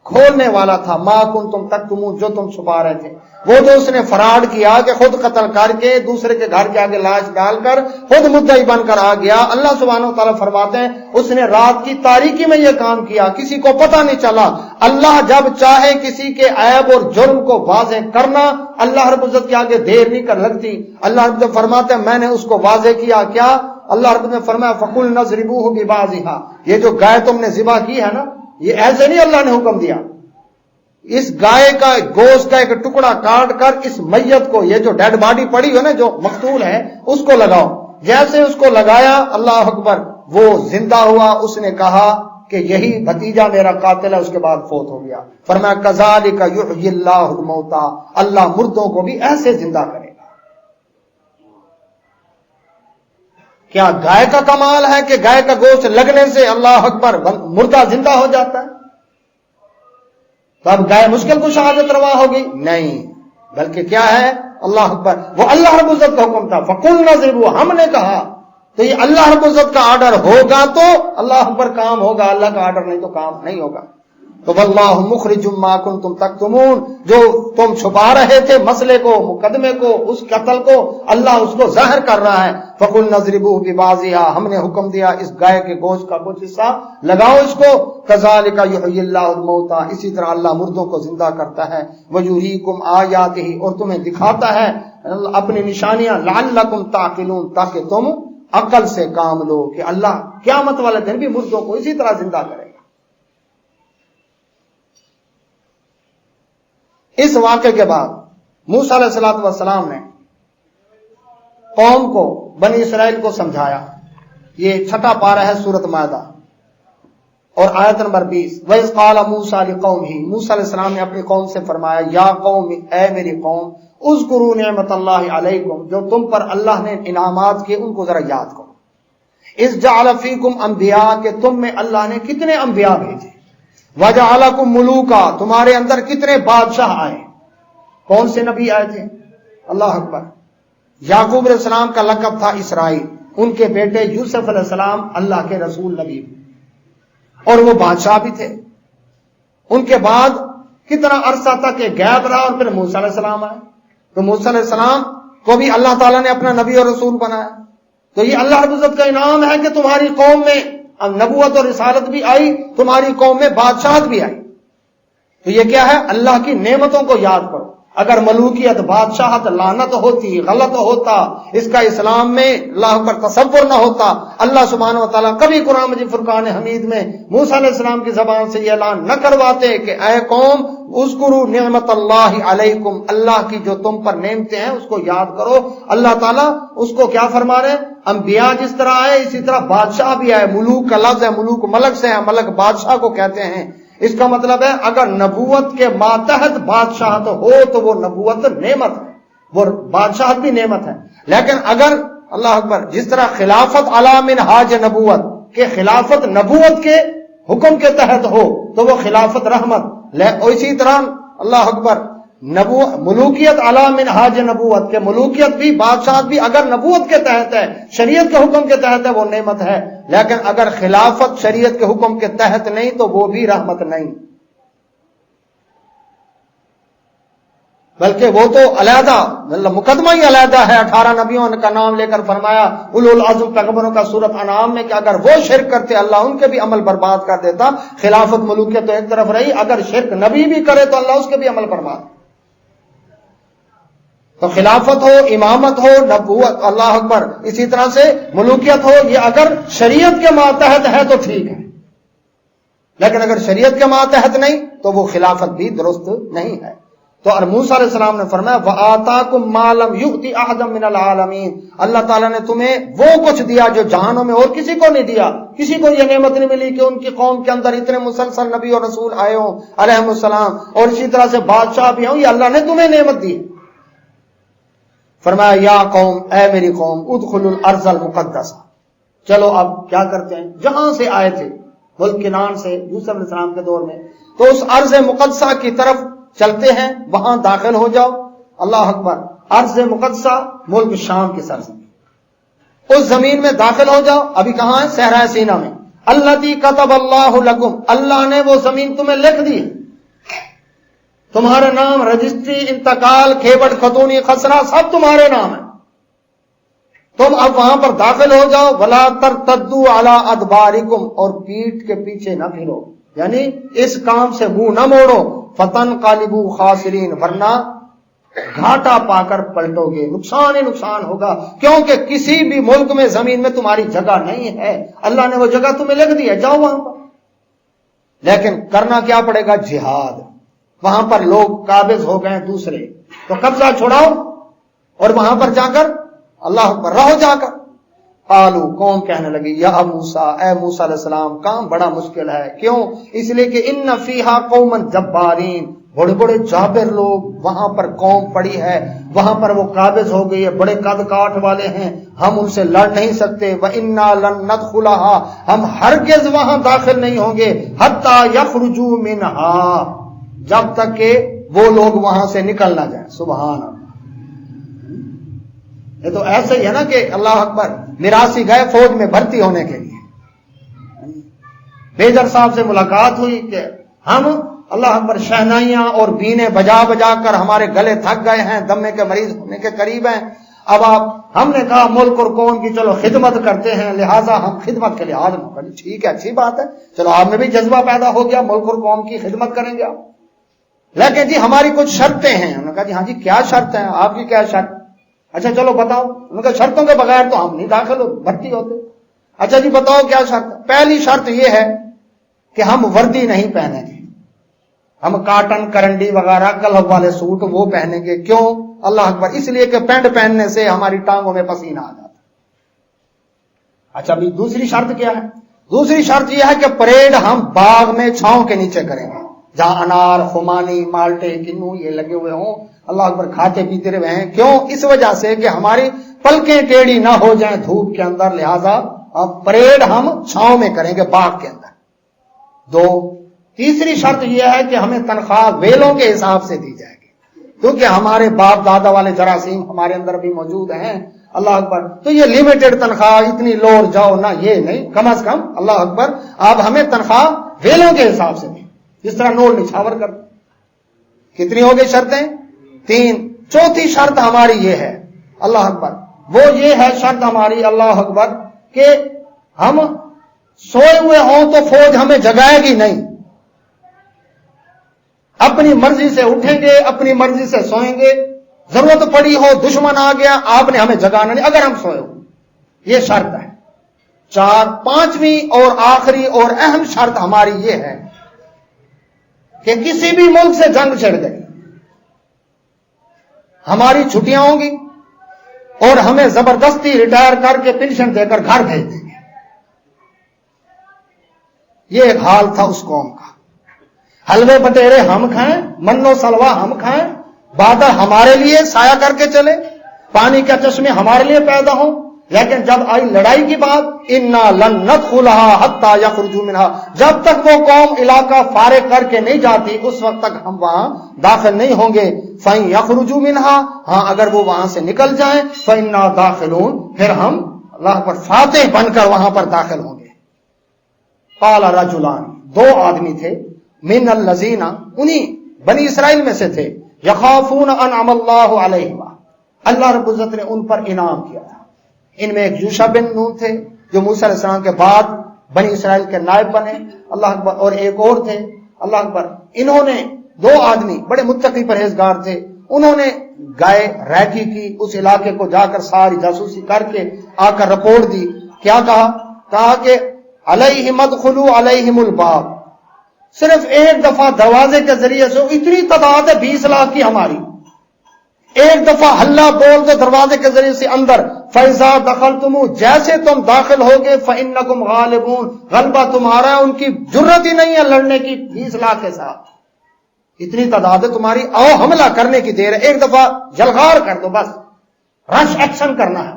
کھولنے والا تھا، مَا كُنْتُمْ تَكْتُمُونَ، جو تم چھپا رہے تھے. وہ جو اس نے فراڈ کیا کہ خود قتل کر کے دوسرے کے گھر کے آگے لاش ڈال کر خود مدعی بن کر آ گیا، اللہ سبحانہ و تعالیٰ فرماتے ہیں اس نے رات کی تاریکی میں یہ کام کیا، کسی کو پتہ نہیں چلا۔ اللہ جب چاہے کسی کے عیب اور جرم کو واضح کرنا، اللہ رب العزت کے آگے دیر نہیں کر لگتی۔ اللہ رب العزت فرماتے ہیں میں نے اس کو واضح کیا، کیا؟ اللہ رب العزت نے فرمایا فَقُلْنَا اضْرِبُوهُ بِبَعْضِهَا، یہ جو گائے تم نے ذبح کی ہے نا، یہ ایسے نہیں اللہ نے حکم دیا، اس گائے کا گوشت کا ایک ٹکڑا کاٹ کر اس میت کو، یہ جو ڈیڈ باڈی پڑی ہے نا جو مقتول ہے، اس کو لگاؤ۔ جیسے اس کو لگایا اللہ اکبر وہ زندہ ہوا، اس نے کہا کہ یہی بھتیجا میرا قاتل ہے، اس کے بعد فوت ہو گیا۔ فرمایا کذالک یحیی اللہ الموتى، اللہ مردوں کو بھی ایسے زندہ کرے گا۔ کیا گائے کا کمال ہے کہ گائے کا گوشت لگنے سے اللہ اکبر مردہ زندہ ہو جاتا ہے؟ تو اب گائے مشکل کو شہادت روا ہوگی؟ نہیں، بلکہ کیا ہے؟ اللہ اکبر، وہ اللہ رب العزت کا حکم تھا، فَقُلْنَا اضْرِبُوهُ، ہم نے کہا، تو یہ اللہ رب العزت کا آرڈر ہوگا تو اللہ اکبر کام ہوگا، اللہ کا آرڈر نہیں تو کام نہیں ہوگا۔ تو وَاللَّهُ مُخْرِجٌ مَا كُنتُمْ تَكْتُمُونَ، جو تم چھپا رہے تھے مسئلے کو، مقدمے کو، اس قتل کو، اللہ اس کو ظاہر کر رہا ہے۔ فَقُلْنَا اضْرِبُوهُ بِبَعْضِهَا، ہم نے حکم دیا اس گائے کے گوشت کا کچھ حصہ لگاؤ اس کو۔ كَذَلِكَ يُحْيِي اللَّهُ الْمَوْتَى، اسی طرح اللہ مردوں کو زندہ کرتا ہے۔ وَيُرِيكُمْ آيَاتِهِ، اور تمہیں دکھاتا ہے اپنی نشانیاں، لَعَلَّكُمْ تَعْقِلُونَ، تاکہ تم عقل سے کام لو کہ اللہ قیامت والے دن بھی مردوں کو اسی طرح زندہ کرے گا۔ اس واقعے کے بعد موسیٰ علیہ السلام نے قوم کو، بنی اسرائیل کو سمجھایا۔ یہ چھٹا پارہ ہے سورۃ مائدہ اور آیت نمبر 20۔ وَإِذْ قَالَ مُوسَىٰ لِقَوْمِهِ، موسیٰ علیہ السلام نے اپنی قوم سے فرمایا، یا قوم، اے میری قوم، اذکروا نعمت اللہ علیکم، جو تم پر اللہ نے انعامات کیے ان کو ذرا یاد کرو۔ اذ جعل فیکم انبیاء، کہ تم میں اللہ نے کتنے انبیاء بھیجے۔ وجعلکم ملوکا، تمہارے اندر کتنے بادشاہ آئے۔ کون سے نبی آئے تھے؟ اللہ اکبر۔ یعقوب علیہ السلام کا لقب تھا اسرائیل، ان کے بیٹے یوسف علیہ السلام اللہ کے رسول نبی، اور وہ بادشاہ بھی تھے۔ ان کے بعد کتنا عرصہ تک ایک غیب رہا اور پھر موسیٰ علیہ السلام آئے، تو موسیٰ علیہ السلام کو بھی اللہ تعالیٰ نے اپنا نبی اور رسول بنایا۔ تو یہ اللہ رب العزت کا انعام ہے کہ تمہاری قوم میں نبوت اور رسالت بھی آئی، تمہاری قوم میں بادشاہت بھی آئی۔ تو یہ کیا ہے؟ اللہ کی نعمتوں کو یاد کرو۔ اگر ملوکیت، بادشاہت لعنت ہوتی، غلط ہوتا، اس کا اسلام میں اللہ پر تصور نہ ہوتا، اللہ سبحانہ و تعالیٰ کبھی قرآن مجید فرقان حمید میں موسیٰ علیہ السلام کی زبان سے یہ اعلان نہ کرواتے کہ اے قوم اذکروا نعمت اللہ علیکم، اللہ کی جو تم پر نعمتیں ہیں اس کو یاد کرو۔ اللہ تعالیٰ اس کو کیا فرما رہے ہیں؟ انبیاء جس طرح آئے اسی طرح بادشاہ بھی آئے۔ ملوک کا لفظ ہے، ملوک ملک سے ہے، ملک بادشاہ کو کہتے ہیں۔ اس کا مطلب ہے اگر نبوت کے ماتحت بادشاہت ہو تو وہ نبوت نعمت ہے، وہ بادشاہت بھی نعمت ہے۔ لیکن اگر اللہ اکبر جس طرح خلافت علی منہاج نبوت، کہ خلافت نبوت کے حکم کے تحت ہو تو وہ خلافت رحمت، اور اسی طرح اللہ اکبر ملوکیت علی منہاج نبوت، کہ ملوکیت بھی، بادشاہت بھی اگر نبوت کے تحت ہے، شریعت کے حکم کے تحت ہے، وہ نعمت ہے۔ لیکن اگر خلافت شریعت کے حکم کے تحت نہیں تو وہ بھی رحمت نہیں، بلکہ وہ تو علیحدہ مقدمہ ہی علیحدہ ہے۔ 18 نبیوں کا نام لے کر فرمایا اولو العزم پیغمبروں کا سورۃ انعام میں کہ اگر وہ شرک کرتے اللہ ان کے بھی عمل برباد کر دیتا۔ خلافت ملوکیت تو ایک طرف رہی، اگر شرک نبی بھی کرے تو اللہ اس کے بھی عمل برباد۔ تو خلافت ہو، امامت ہو، نبوت، اللہ اکبر، اسی طرح سے ملوکیت ہو، یہ اگر شریعت کے ماتحت ہے تو ٹھیک ہے، لیکن اگر شریعت کے ماتحت نہیں تو وہ خلافت بھی درست نہیں ہے۔ تو موسیٰ علیہ السلام نے فرمایا وَآتَاكُم مَّا لَمْ يُؤْتِ أَحَدًا مِّنَ الْعَالَمِينَ، اللہ تعالیٰ نے تمہیں وہ کچھ دیا جو جہانوں میں اور کسی کو نہیں دیا۔ کسی کو یہ نعمت نہیں ملی کہ ان کی قوم کے اندر اتنے مسلسل نبی اور رسول آئے ہوں علیہم السلام، اور اسی طرح سے بادشاہ بھی ہوں، یہ اللہ نے تمہیں نعمت دی۔ فرمایا یا قوم، اے میری قوم، ادخلوا الارض المقدسہ، چلو اب کیا کرتے ہیں، جہاں سے آئے تھے ملک کنعان سے یوسف علیہ السلام کے دور میں، تو اس ارض مقدسہ کی طرف چلتے ہیں، وہاں داخل ہو جاؤ۔ اللہ اکبر، ارض مقدسہ ملک شام کی سرزمین، اس زمین میں داخل ہو جاؤ۔ ابھی کہاں ہے؟ صحرا سینا میں۔ الذی کتب اللہ لکم، اللہ نے وہ زمین تمہیں لکھ دی۔ تمہارے نام رجسٹری، انتقال، کھیبٹ، خطونی، خسرہ سب تمہارے نام ہیں، تم اب وہاں پر داخل ہو جاؤ۔ ولا ترتدوا علی ادبارکم، اور پیٹھ کے پیچھے نہ پھرو، یعنی اس کام سے منہ نہ موڑو۔ فتنقلبوا خاسرین، ورنہ گھاٹا پا کر پلٹو گے، نقصان ہی نقصان ہوگا، کیونکہ کسی بھی ملک میں زمین میں تمہاری جگہ نہیں ہے، اللہ نے وہ جگہ تمہیں لکھ دی ہے، جاؤ وہاں پر۔ لیکن کرنا کیا پڑے گا؟ جہاد۔ وہاں پر لوگ قابض ہو گئے دوسرے، تو قبضہ چھڑاؤ اور وہاں پر جا کر اللہ اکبر رہو جا کر۔ قالو، قوم کہنے لگی، یا موسیٰ، اے موسیٰ علیہ السلام، کام بڑا مشکل ہے۔ کیوں؟ اس لیے کہ ان فیہا قوما جبارین، بڑے بڑے جابر لوگ وہاں پر قوم پڑی ہے، وہاں پر وہ قابض ہو گئی ہے، بڑے قد کاٹ والے ہیں، ہم ان سے لڑ نہیں سکتے۔ وَإِنَّا لَن نَدْخُلَهَا، ہم ہرگز وہاں داخل نہیں ہوں گے، حَتَّى يَخْرُجُوا مِنْهَا، جب تک کہ وہ لوگ وہاں سے نکل نہ جائیں۔ سبحان اللہ، یہ تو ایسے ہی ہے نا کہ اللہ اکبر، میراثی گئے فوج میں بھرتی ہونے کے لیے، میجر صاحب سے ملاقات ہوئی کہ ہم اللہ اکبر شہنائیاں اور بینے بجا بجا کر ہمارے گلے تھک گئے ہیں، دمے کے مریض ہونے کے قریب ہیں، اب ہم نے کہا ملک اور قوم کی چلو خدمت کرتے ہیں، لہٰذا ہم خدمت کے لحاظ میں ٹھیک ہے، اچھی بات ہے، چلو آپ میں بھی جذبہ پیدا ہو گیا، ملک اور قوم کی خدمت کریں گے آپ، لیکن جی ہماری کچھ شرطیں ہیں۔ انہوں نے کہا جی ہاں جی کیا شرط ہیں آپ کی؟ کیا شرط؟ اچھا چلو بتاؤ۔ انہوں نے کہا شرطوں کے بغیر تو ہم نہیں داخل بھرتی ہوتے۔ اچھا جی بتاؤ کیا شرط؟ پہلی شرط یہ ہے کہ ہم وردی نہیں پہنیں گے، ہم کاٹن، کرنڈی وغیرہ کلب والے سوٹ وہ پہنیں گے۔ کیوں؟ اللہ اکبر، اس لیے کہ پینٹ پہننے سے ہماری ٹانگوں میں پسینہ آ جاتا۔ اچھا بھی دوسری شرط کیا ہے؟ دوسری شرط یہ ہے کہ پریڈ ہم باغ میں چھاؤں کے نیچے کریں گے، جہاں انار، خمانی، مالٹے، کنو یہ لگے ہوئے ہوں، اللہ اکبر کھاتے پیتے رہے ہیں۔ کیوں؟ اس وجہ سے کہ ہماری پلکیں ٹیڑھی نہ ہو جائیں دھوپ کے اندر، لہذا اب پریڈ ہم چھاؤں میں کریں گے باغ کے اندر۔ دو، تیسری شرط یہ ہے کہ ہمیں تنخواہ ویلوں کے حساب سے دی جائے گی، کیونکہ ہمارے باپ دادا والے جراثیم ہمارے اندر بھی موجود ہیں، اللہ اکبر، تو یہ لمیٹڈ تنخواہ اتنی لور جاؤ نہ، یہ نہیں، کم از کم اللہ اکبر آپ ہمیں تنخواہ ویلوں کے حساب سے دیں، جس طرح نور نچھاور کر۔ کتنی ہو گئی شرطیں؟ تین۔ چوتھی شرط ہماری یہ ہے اللہ اکبر، وہ یہ ہے شرط ہماری اللہ اکبر کہ ہم سوئے ہوئے ہوں تو فوج ہمیں جگائے گی نہیں، اپنی مرضی سے اٹھیں گے، اپنی مرضی سے سوئیں گے، ضرورت پڑی ہو دشمن آ گیا آپ نے ہمیں جگانا نہیں اگر ہم سوئے ہو، یہ شرط ہے۔ چار، پانچویں اور آخری اور اہم شرط ہماری یہ ہے کہ کسی بھی ملک سے جنگ چھڑ گئی، ہماری چھٹیاں ہوں گی اور ہمیں زبردستی ریٹائر کر کے پینشن دے کر گھر بھیج دیں گے۔ یہ ایک حال تھا اس قوم کا، حلوے بٹیرے ہم کھائیں، منو سلوا ہم کھائیں، بادل ہمارے لیے سایہ کر کے چلے، پانی کے چشمے ہمارے لیے پیدا ہوں، لیکن جب آئی لڑائی کی بات، انا لن ندخلها حتى يخرجوا منها، جب تک وہ قوم علاقہ فارغ کر کے نہیں جاتی اس وقت تک ہم وہاں داخل نہیں ہوں گے۔ فَإِن يَخْرُجُوا مِنْهَا، ہاں اگر وہ وہاں سے نکل جائیں، فَإِنَّا دَاخِلُونَ، پھر ہم اللہ پر فاتح بن کر وہاں پر داخل ہوں گے۔ قال رجلان، دو آدمی تھے، من الذین، انہی بنی اسرائیل میں سے تھے، یخافون انعم اللہ علیہما، اللہ رب العزت نے ان پر انعام کیا تھا۔ ان میں ایک یوشع بن نون تھے جو موسیٰ علیہ السلام کے بعد بنی اسرائیل کے نائب بنے، اللہ اکبر، اور ایک اور تھے اللہ اکبر، انہوں نے دو آدمی بڑے متقی پرہیزگار تھے، انہوں نے گائے ریکی کی، اس علاقے کو جا کر ساری جاسوسی کر کے آ کر رپورٹ دی، کیا کہا کہ علیہم ادخلوا علیہم الباب، صرف ایک دفعہ دروازے کے ذریعے سے، اتنی تعداد ہے 20 لاکھ کی ہماری، ایک دفعہ ہلہ بول دو دروازے کے ذریعے سے اندر، فَإِذَا دَخَلْتُمُ، جیسے تم داخل ہوگے، فَإِنَّكُمْ غَالِبُونَ، غلبہ تمہارا ہے، ان کی جرت ہی نہیں ہے لڑنے کی 20 لاکھ کے ساتھ، اتنی تعداد ہے تمہاری، آؤ حملہ کرنے کی دیر ہے، ایک دفعہ جلغار کر دو، بس رش ایکشن کرنا ہے۔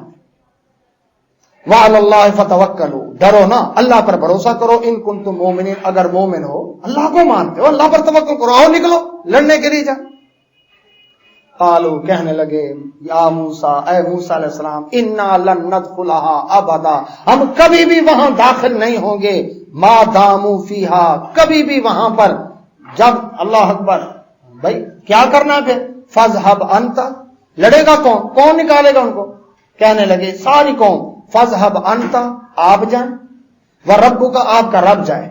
وَعَلَى اللَّهِ فَتَوَكَّلُوا، ڈرو نا، اللہ پر بھروسہ کرو، ان کنتم مومنین، اگر مومن ہو، اللہ کو مانتے ہو، اللہ پر توکل کرو، آؤ نکلو لڑنے کے لیے جا۔ قالوا، کہنے لگے، یا موسیٰ، اے موسیٰ علیہ السلام، انا لن ندخلها ابدا، ہم کبھی بھی وہاں داخل نہیں ہوں گے، ما داموا فیہا، کبھی بھی وہاں پر جب اللہ اکبر بھائی کیا کرنا ہے پھر؟ فَاذْهَبْ أَنْتَ، لڑے گا کون نکالے گا ان کو؟ کہنے لگے ساری قوم فَاذْهَبْ أَنْتَ، آپ جائیں، وَرَبُّكَ، آپ کا رب جائے،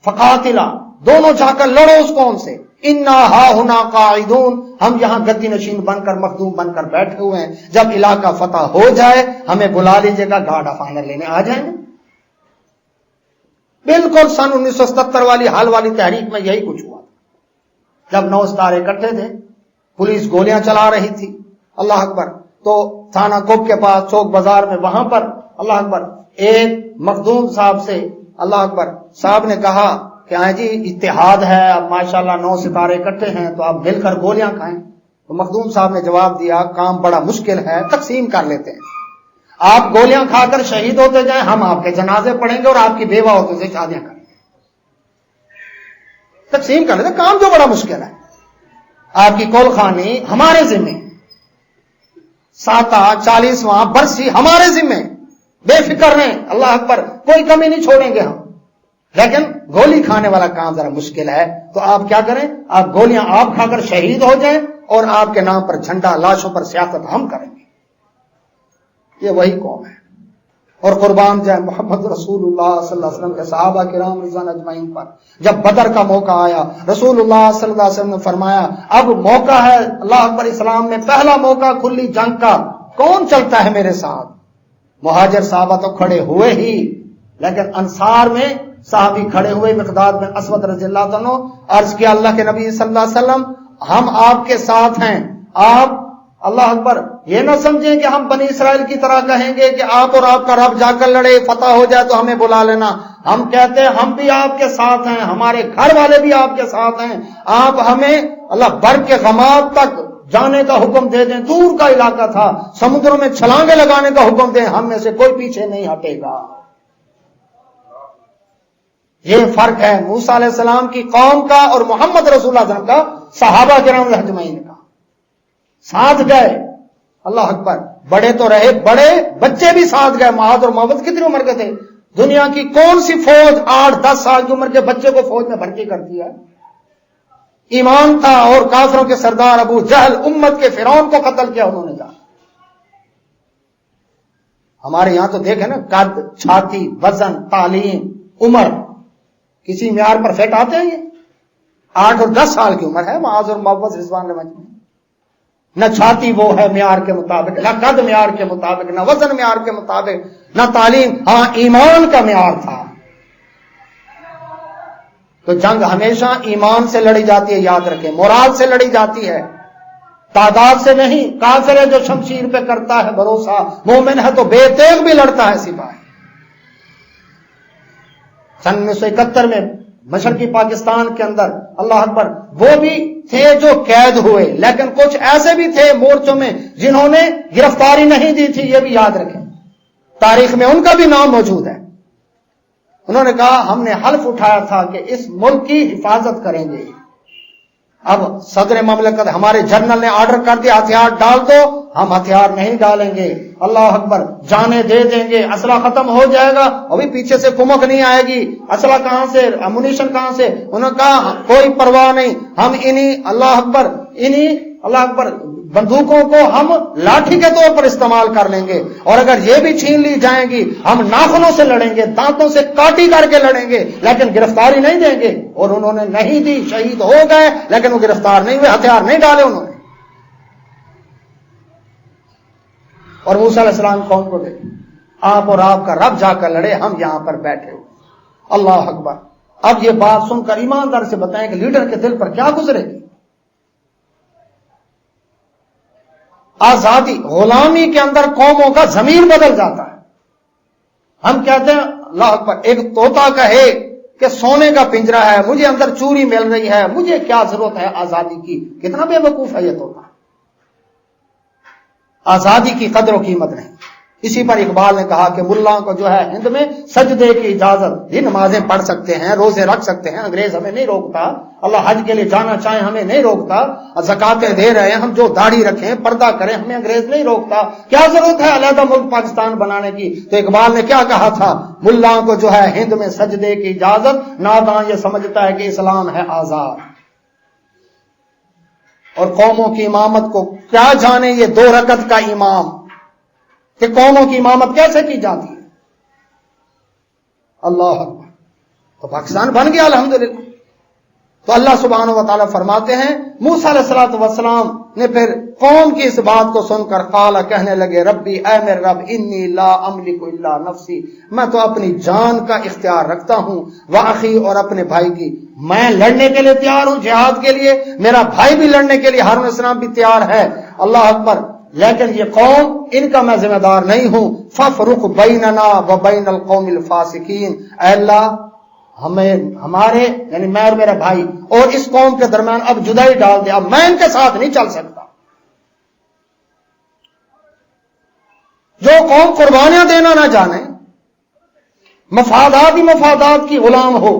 فَقَاتِلَا، دونوں جا کر لڑو اس قوم سے، اِنَّا هَاهُنَا قَاعِدُونَ، ہم یہاں گدی نشین بن کر مخدوم بن کر بیٹھے ہوئے ہیں، جب علاقہ فتح ہو جائے ہمیں بلا لیجیے گا، گارڈ آف آنر لینے آ جائیں گے۔ بالکل سن 1977 والی حال والی تحریک میں یہی کچھ ہوا، جب 9 ستارے اکٹھے تھے، پولیس گولیاں چلا رہی تھی، اللہ اکبر، تو تھانہ کوپ کے پاس چوک بازار میں وہاں پر اللہ اکبر ایک مخدوم صاحب سے اللہ اکبر صاحب نے کہا کہ ہاں جی اتحاد ہے، اب ماشاءاللہ 9 ستارے اکٹھے ہیں تو آپ مل کر گولیاں کھائیں۔ تو مخدوم صاحب نے جواب دیا کام بڑا مشکل ہے، تقسیم کر لیتے ہیں، آپ گولیاں کھا کر شہید ہوتے جائیں، ہم آپ کے جنازے پڑھیں گے اور آپ کی بیوہ عورتوں سے شادیاں کریں گے، تقسیم کر لیتے، کام جو بڑا مشکل ہے، آپ کی کول خانی ہمارے ذمہ، ساتہ 40واں برسی ہمارے ذمہ، بے فکر رہیں، اللہ اکبر، کوئی کمی نہیں چھوڑیں گے ہم، لیکن گولی کھانے والا کام ذرا مشکل ہے، تو آپ کیا کریں، آپ گولیاں آپ کھا کر شہید ہو جائیں اور آپ کے نام پر جھنڈا، لاشوں پر سیاست ہم کریں گے۔ یہ وہی قوم ہے، اور قربان جائے محمد رسول اللہ صلی اللہ علیہ وسلم کے صحابہ کرام رضوان اجمعین پر، جب بدر کا موقع آیا رسول اللہ صلی اللہ علیہ وسلم نے فرمایا اب موقع ہے، اللہ اکبر، اسلام میں پہلا موقع کھلی جنگ کا، کون چلتا ہے میرے ساتھ؟ مہاجر صحابہ تو کھڑے ہوئے ہی، لیکن انصار میں صحابی کھڑے ہوئے، مقداد بن اسود رضی اللہ عنہ، عرض کیا اللہ کے نبی صلی اللہ علیہ وسلم ہم آپ کے ساتھ ہیں، آپ اللہ اکبر یہ نہ سمجھیں کہ ہم بنی اسرائیل کی طرح کہیں گے کہ آپ اور آپ کا رب جا کر لڑے، فتح ہو جائے تو ہمیں بلا لینا، ہم کہتے ہیں ہم بھی آپ کے ساتھ ہیں، ہمارے گھر والے بھی آپ کے ساتھ ہیں، آپ ہمیں اللہ بر کے غمام تک جانے کا حکم دے دیں، دور کا علاقہ تھا، سمندروں میں چھلانگیں لگانے کا حکم دیں، ہم میں سے کوئی پیچھے نہیں ہٹے گا۔ یہ فرق ہے موسیٰ علیہ السلام کی قوم کا اور محمد رسول اللہ صلی اللہ علیہ وسلم کا، صحابہ کرام اجمعین کا، ساتھ گئے، اللہ اکبر، بڑے تو رہے، بڑے بچے بھی ساتھ گئے، معاذ اور محبت کتنی عمر کے تھے؟ دنیا کی کون سی فوج 8-10 سال کی عمر کے بچے کو فوج میں بھرتی کرتی ہے؟ ایمان تھا، اور کافروں کے سردار ابو جہل امت کے فرعون کو قتل کیا انہوں نے جا۔ ہمارے یہاں تو دیکھیں نا، قد، چھاتی، وزن، تعلیم، عمر، کسی معیار پر فٹ آتے ہیں؟ یہ 8 اور 10 سال کی عمر ہے، معاذ اور محبت رضوان اللہ علیہ، نہ چھاتی وہ ہے معیار کے مطابق، نہ قد معیار کے مطابق، نہ وزن معیار کے مطابق، نہ تعلیم، ہاں ایمان کا معیار تھا۔ تو جنگ ہمیشہ ایمان سے لڑی جاتی ہے، یاد رکھیں، مراد سے لڑی جاتی ہے، تعداد سے نہیں۔ کافر ہے جو شمشیر پہ کرتا ہے بھروسہ، مومن ہے تو بے تیغ بھی لڑتا ہے سپاہی۔ سن 1971 میں مشرقی پاکستان کے اندر اللہ اکبر وہ بھی تھے جو قید ہوئے، لیکن کچھ ایسے بھی تھے مورچوں میں جنہوں نے گرفتاری نہیں دی تھی، یہ بھی یاد رکھیں، تاریخ میں ان کا بھی نام موجود ہے۔ انہوں نے کہا ہم نے حلف اٹھایا تھا کہ اس ملک کی حفاظت کریں گے، اب صدر مملکت ہمارے جنرل نے آرڈر کر دیا ہتھیار ڈال دو، ہم ہتھیار نہیں ڈالیں گے، اللہ اکبر، جانیں دے دیں گے، اسلحہ ختم ہو جائے گا، ابھی پیچھے سے کمک نہیں آئے گی، اسلحہ کہاں سے، امونیشن کہاں سے؟ انہوں نے کہا کوئی پرواہ نہیں، ہم انہی اللہ اکبر بندوقوں کو ہم لاٹھی کے طور پر استعمال کر لیں گے، اور اگر یہ بھی چھین لی جائیں گی ہم ناخنوں سے لڑیں گے، دانتوں سے کاٹی کر کے لڑیں گے، لیکن گرفتاری نہیں دیں گے۔ اور انہوں نے نہیں دی، شہید ہو گئے، لیکن وہ گرفتار نہیں ہوئے، ہتھیار نہیں ڈالے انہوں نے۔ اور موسیٰ علیہ السلام قوم کو دیکھیں، آپ اور آپ کا رب جا کر لڑے، ہم یہاں پر بیٹھے ہوئے، اللہ اکبر۔ اب یہ بات سن کر ایماندار سے بتائیں کہ لیڈر کے دل پر کیا گزرے گی؟ آزادی، غلامی کے اندر قوموں کا ضمیر بدل جاتا ہے۔ ہم کہتے ہیں اللہ اکبر، ایک طوطا کہے کہ سونے کا پنجرہ ہے، مجھے اندر چوری مل رہی ہے، مجھے کیا ضرورت ہے آزادی کی؟ کتنا بے وقوف ہے یہ طوطا۔ آزادی کی قدر و قیمت نہیں۔ اسی پر اقبال نے کہا کہ ملاؤں کو جو ہے ہند میں سجدے کی اجازت، یہ نمازیں پڑھ سکتے ہیں، روزے رکھ سکتے ہیں، انگریز ہمیں نہیں روکتا، اللہ حج کے لیے جانا چاہیں ہمیں نہیں روکتا، زکاتیں دے رہے ہیں، ہم جو داڑھی رکھیں، پردہ کریں، ہمیں انگریز نہیں روکتا، کیا ضرورت ہے علیحدہ ملک پاکستان بنانے کی؟ تو اقبال نے کیا کہا تھا؟ ملاؤں کو جو ہے ہند میں سجدے کی اجازت، ناداں یہ سمجھتا ہے کہ اسلام ہے آزاد۔ اور قوموں کی امامت کو کیا جانے یہ 2 رکعت کا امام کہ قوموں کی امامت کیسے کی جاتی ہے. اللہ اکبر. تو پاکستان بن گیا الحمدللہ. تو اللہ سبحانہ و تعالیٰ فرماتے ہیں موسیٰ علیہ الصلوۃ والسلام نے پھر قوم کی اس بات کو سن کر قال کہنے لگے ربی اے میرے رب انی لا املک الا نفسی، میں تو اپنی جان کا اختیار رکھتا ہوں، واخی اور اپنے بھائی کی. میں لڑنے کے لیے تیار ہوں جہاد کے لیے، میرا بھائی بھی لڑنے کے لیے ہارون علیہ السلام بھی تیار ہے. اللہ اکبر. لیکن یہ قوم ان کا میں ذمہ دار نہیں ہوں. فافرق بیننا وبین القوم الفاسقین، اے اللہ ہمارے یعنی میں اور میرا بھائی اور اس قوم کے درمیان اب جدائی ڈال دے، اب میں ان کے ساتھ نہیں چل سکتا. جو قوم قربانیاں دینا نہ جانے، مفادات ہی مفادات کی غلام ہو،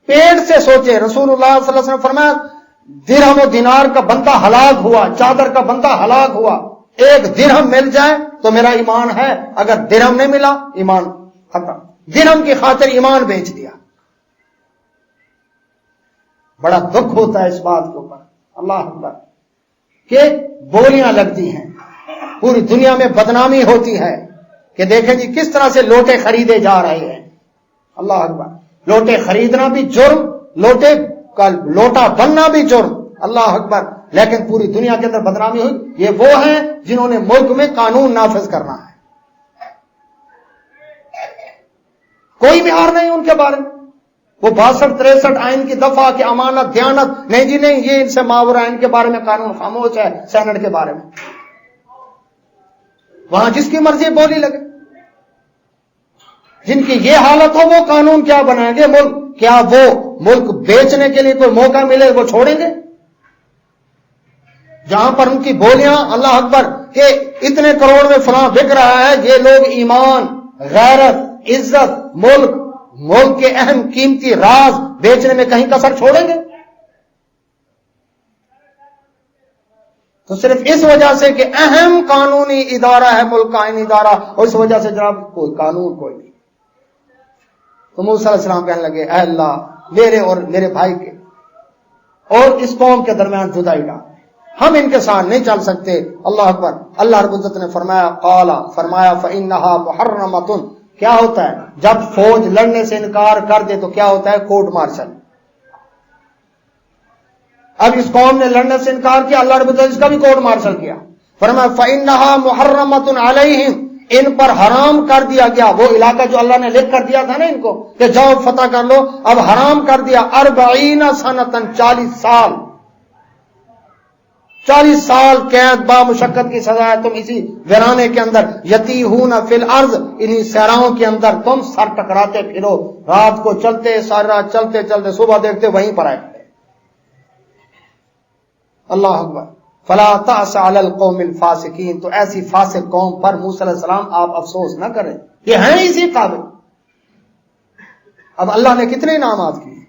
پیٹ سے سوچے. رسول اللہ صلی اللہ علیہ وسلم فرمایا درہم و دینار کا بندہ ہلاک ہوا، چادر کا بندہ ہلاک ہوا، 1 درہم مل جائے تو میرا ایمان ہے، اگر درہم نہیں ملا ایمان ختم. درہم کی خاطر ایمان بیچ دیا. بڑا دکھ ہوتا ہے اس بات کے اوپر. اللہ اکبر. کہ بولیاں لگتی ہیں، پوری دنیا میں بدنامی ہوتی ہے کہ دیکھیں جی کس طرح سے لوٹے خریدے جا رہے ہیں. اللہ اکبر. لوٹے خریدنا بھی جرم، لوٹے کا لوٹا بننا بھی جرم. اللہ اکبر. لیکن پوری دنیا کے اندر بدنامی ہوئی. یہ وہ ہیں جنہوں نے ملک میں قانون نافذ کرنا ہے، کوئی معیار نہیں ان کے بارے میں. وہ 62-63 آئین کی دفعہ کی امانت دیانت نہیں جی نہیں، یہ ان سے ماورا ان کے بارے میں قانون خاموش ہے. سینٹ کے بارے میں وہاں جس کی مرضی بولی لگے. جن کی یہ حالت ہو وہ قانون کیا بنائیں گے ملک؟ کیا وہ ملک بیچنے کے لیے کوئی موقع ملے وہ چھوڑیں گے؟ جہاں پر ان کی بولیاں اللہ اکبر کہ اتنے کروڑ میں فلاں بک رہا ہے، یہ لوگ ایمان، غیرت، عزت، ملک کے اہم قیمتی راز بیچنے میں کہیں کسر چھوڑیں گے؟ تو صرف اس وجہ سے کہ اہم قانونی ادارہ ہے ملک کا، آئینی ادارہ، اور اس وجہ سے جناب کوئی قانون کوئی نہیں. تو موسیٰ علیہ السلام کہنے لگے اے اللہ میرے اور میرے بھائی کے اور اس قوم کے درمیان جدائی ڈال، ہم ان کے ساتھ نہیں چل سکتے. اللہ اکبر. اللہ رب العزت نے فرمایا فإنها محرمۃ. کیا ہوتا ہے جب فوج لڑنے سے انکار کر دے تو کیا ہوتا ہے؟ Court martial. اب اس قوم نے لڑنے سے انکار کیا، اللہ رب العزت اس کا بھی کورٹ مارشل کیا. فرمایا فإنها محرمۃ علیہم، ان پر حرام کر دیا گیا وہ علاقہ جو اللہ نے لکھ کر دیا تھا نا ان کو کہ جاؤ فتح کر لو، اب حرام کر دیا 40 سنۃ 40 سال. 40 سال قید با مشقت کی سزا ہے. تم اسی ویرانے کے اندر یتیہون فی الارض، انہی صحراؤں کے اندر تم سر ٹکراتے پھرو، رات کو چلتے ساری رات چلتے چلتے صبح دیکھتے وہیں پر آئے. اللہ اکبر. فلا تأس علی القوم الفاسقین. تو ایسی فاسق قوم پر موسیٰ علیہ السلام آپ افسوس نہ کریں، یہ ہیں اسی قابل. اب اللہ نے کتنے انعامات کیے،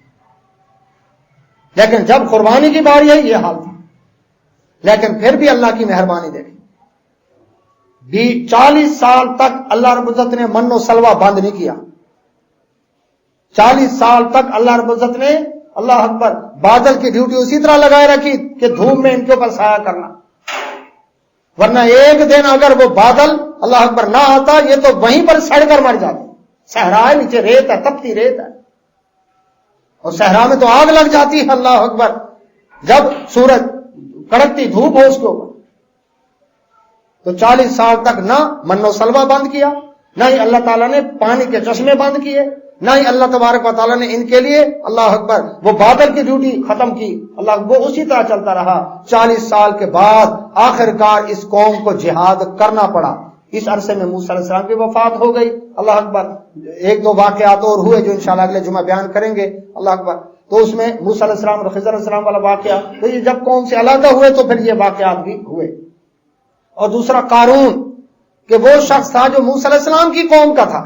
لیکن جب قربانی کی باری ہے یہ حال تھا. لیکن پھر بھی اللہ کی مہربانی دیکھی. 40 سال تک اللہ رب العزت نے من و سلوہ بند نہیں کیا. 40 سال تک اللہ رب العزت نے اللہ اکبر بادل کی ڈیوٹی اسی طرح لگائے رکھی کہ دھوپ میں ان کے اوپر سایہ کرنا، ورنہ ایک دن اگر وہ بادل اللہ اکبر نہ آتا یہ تو وہیں پر سڑ کر مر جاتے. صحرا ہے، نیچے ریت ہے، تپتی ریت ہے، اور صحرا میں تو آگ لگ جاتی ہے. اللہ اکبر. جب سورج کڑکتی دھوپ ہو اس کے اوپر، تو 40 سال تک نہ من و سلوہ بند کیا، نہ ہی اللہ تعالیٰ نے پانی کے چشمے بند کیے، نہ ہی اللہ تبارک و تعالیٰ نے ان کے لیے اللہ اکبر وہ بادل کی ڈیوٹی ختم کی. اللہ وہ اسی طرح چلتا رہا. 40 سال کے بعد آخر کار اس قوم کو جہاد کرنا پڑا. اس عرصے میں موسیٰ علیہ السلام کی وفات ہو گئی. اللہ اکبر. 1-2 واقعات اور ہوئے جو انشاءاللہ اگلے جمعہ بیان کریں گے. اللہ اکبر. تو اس میں موسیٰ علیہ السلام اور خضر علیہ السلام والا واقعہ، تو یہ جب قوم سے علیحدہ ہوئے تو پھر یہ واقعات بھی ہوئے. اور دوسرا قارون، کہ وہ شخص تھا جو موسیٰ علیہ السلام کی قوم کا تھا،